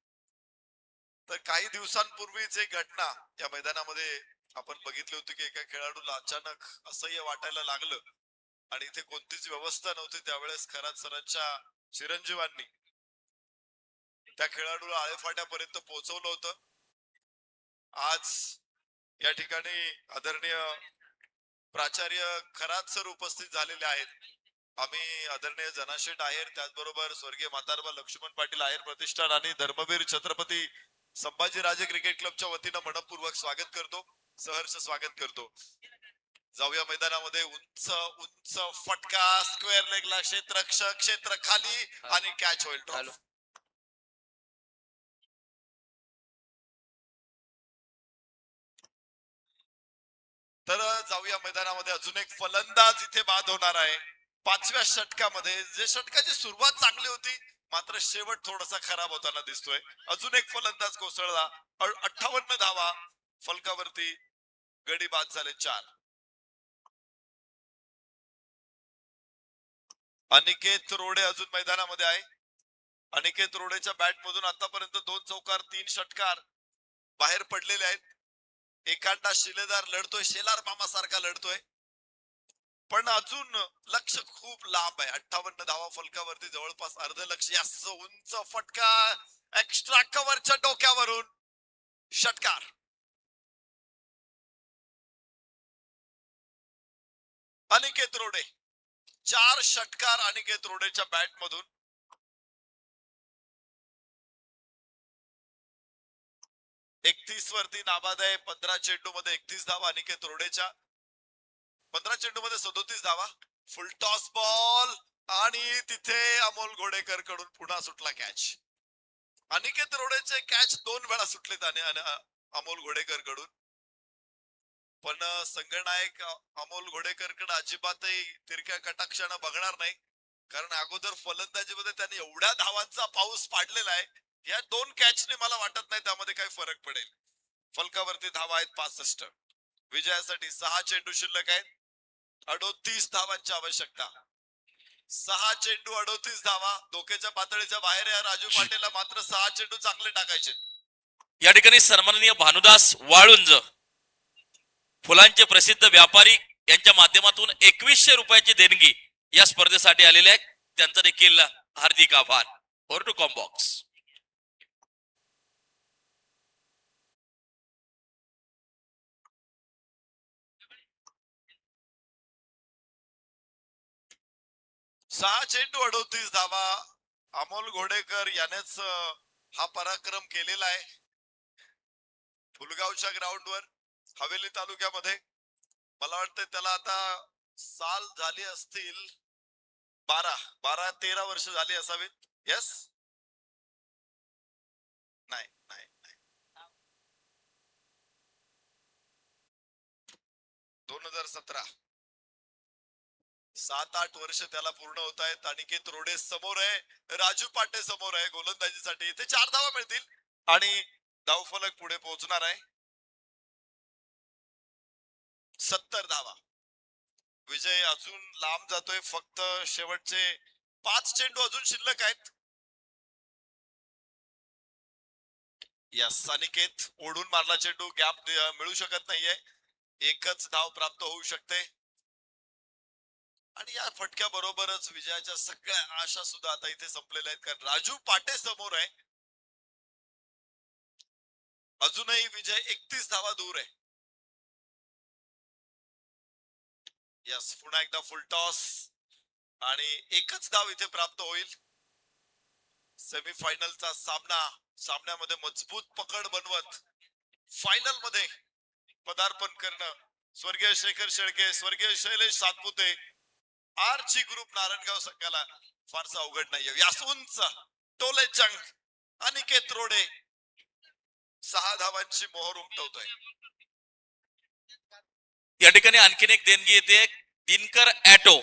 S5: तर काही दिवसांपूर्वीच एक घटना या मैदानामध्ये आपण बघितली होती की एका खेळाडूला अचानक असह्य वाटायला लागलं आणि इथे कोणतीच व्यवस्था नव्हती. त्यावेळेस खरात सरांच्या चिरंजीवांनी त्या खेळाडूला आळेफाट्यापर्यंत पोहोचवलं होतं. आज या ठिकाणी आदरणीय प्राचार्य खरात सर उपस्थित झालेले आहेत. आम्ही आदरणीय जनाशेठ आहेर, त्याचबरोबर स्वर्गीय म्हातारबा लक्ष्मण पाटील आहेर प्रतिष्ठान आणि धर्मवीर छत्रपती संभाजीराजे क्रिकेट क्लबच्या वतीनं मनपूर्वक स्वागत करतो, सहर्ष स्वागत करतो. जाऊया मैदानामध्ये. उंच उंच फटका, स्क्वेअर लेगला क्षेत्ररक्षक, क्षेत्र खाली आणि कॅच होईल. ड्रॉप. तर जाऊया मैदानामध्ये. अजून एक फलंदाज इथे बाद होणार आहे 5व्या षटकामध्ये. जे षटकाची सुरुवात चांगली होती मात्र शेवट थोडासा खराब होताना दिसतोय. अजून एक फलंदाज कोसळला. 58 धावा फलकावरती, गडी बाद झाले 4. अनिकेत रोडे अजून मैदानामध्ये आहे. अनिकेत रोडेच्या बॅट मधून आतापर्यंत 2 चौकार 3 षटकार बाहेर पडलेले आहेत. एकांटा शिलेदार लढतोय, शेलार मामा सारखा लढतोय, पण अजून लक्ष खूप लांब आहे. 58 धावा फलकावरती, जवळपास अर्ध लक्ष. यास उंच फटका, एक्स्ट्रा कव्हरच्या डोक्यावरून षटकार. अनिकेत रोडे 4 षटकार अनिकेत रोडेच्या बॅट मधून. एकतीस वरती नाबाद आहे. 15 चेंडू मध्ये 31 धावा अनिकेत रोडेच्या. 15 चेंडू मध्ये 37 धावा. फुल टॉस बॉल आणि तिथे अमोल घोडेकर कडून पुन्हा सुटला कॅच. अनिकेत रोडेचे कॅच 2 वेळा सुटलेत अमोल घोडेकर कडून, पण संघनायक अमोल घोडेकर कडे अजिबातही तिरक्या कटाक्षानं बघणार नाही, कारण अगोदर फलंदाजीमध्ये त्यांनी एवढ्या धावांचा पाऊस पाडलेला आहे. या 2 कॅचने मला वाटत नाही त्यामध्ये काही फरक पडेल. फलकावरती धावा आहेत 65. विजयासाठी 6 चेंडू शिल्लक आहेत. 38 धावांची आवश्यकता. 6 चेंडू 38 धावा. धोक्याच्या पातळीच्या बाहेर आहे. राजू पाटीलला मात्र 6 चेंडू चांगले टाकायचे.
S2: या ठिकाणी सन्माननीय भानुदास वाळुंज, फुलांचे प्रसिद्ध व्यापारी, यांच्या माध्यमातून 2100 रुपयाची देणगी या स्पर्धेसाठी आलेले आहेत. त्यांचा देखील हार्दिक आभार. Over to combox.
S5: सहा चेंडू 38 धावा. अमोल घोडेकर यानेच हा पराक्रम केलेला आहे फुलगावच्या ग्राउंडवर, हवेली तालुक्यामध्ये. मला वाटतं त्याला आता साल झाली असतील 12-13 वर्ष झाली असावीत. यस, नाही नाही नाही 2017. 7-8 वर्ष त्याला पूर्ण होत आहेत. अनिकेत रोडे समोर आहे, राजू पाटे समोर आहे गोलंदाजीसाठी. इथे 4 धावा मिळतील आणि धावफलक पुढे पोहोचणार आहे. 70 धावा. विजय अजून लांब जातोय. फक्त शेवटचे 5 चेंडू अजून शिल्लक आहेत. यस, अनिकेत ओढून मारला चेंडू. गॅप मिळू शकत नाहीये. एकच धाव प्राप्त होऊ शकते आणि या फटक्या बरोबरच विजयाच्या सगळ्या आशा सुद्धा आता इथे संपलेल्या आहेत, कारण राजू पाटे समोर आहे. अजूनही विजय 31 धावा दूर आहे. यस, पुन्हा एकदा फुल टॉस आणि एकच धाव इथे प्राप्त होईल. सेमीफायनलचा सामन्यामध्ये मजबूत पकड बनवत फायनल मध्ये पदार्पण करणं स्वर्गीय शेखर शेळके, स्वर्गीय शैलेश सातपुते, आरची ग्रुप नारायणगाव संघाला फारसा अवघड नाहीये. यासूनच टोले जंग अनिकेत रोडे 6 धावांची मोहर उमटवतोय.
S2: या ठिकाणी आणखीन एक देणगी येते. दिनकर ॲटो,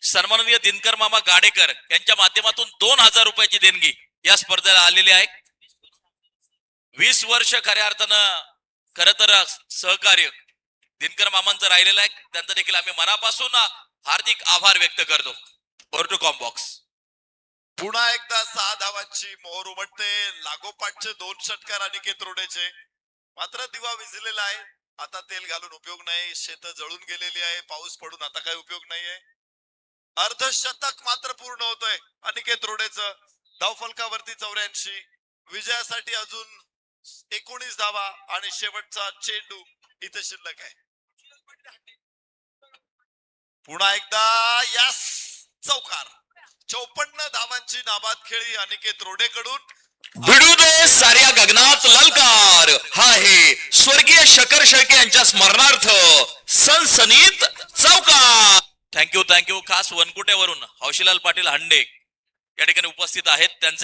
S2: सन्माननीय दिनकर मामा गाडेकर यांच्या माध्यमातून 2000 रुपयाची देणगी या स्पर्धेला आलेली आहे. 20 वर्ष खऱ्या अर्थानं खर तर सहकार्य दिनकर मामांचं राहिलेलं आहे त्यांचा देखील आम्ही मनापासून हार्दिक आभार व्यक्त करतो. Over to combox.
S5: पुन्हा एकदा 6 धावांची मोहर उमटते. लागोपाठचे 2 षटकार अनिकेत रोडेचे. मात्र दिवा विझलेला आहे. आता तेल घालून उपयोग नाही. शेत जळून गेलेली आहे. पाऊस पडून आता काही उपयोग नाहीये. अर्धशतक मात्र पूर्ण होतोय अनिकेत रोडेचं. धावफलकावरती 84. विजयासाठी अजून 19 धावा आणि शेवटचा चेंडू इथे शिल्लक आहे. पुन्हा एकदा यास चौकार. 54 धावांची नाबाद खेळी अनिकेत रोडेकडून.
S3: भिडू दे साऱ्या गगनात ललकार. हा आहे स्वर्गीय शकर शेळके यांच्या स्मरणार्थ सनसनीत चौकार.
S2: थँक्यू. खास वनकुट्यावरून हौशीलाल पाटील हंडे या ठिकाणी उपस्थित आहेत. त्यांचे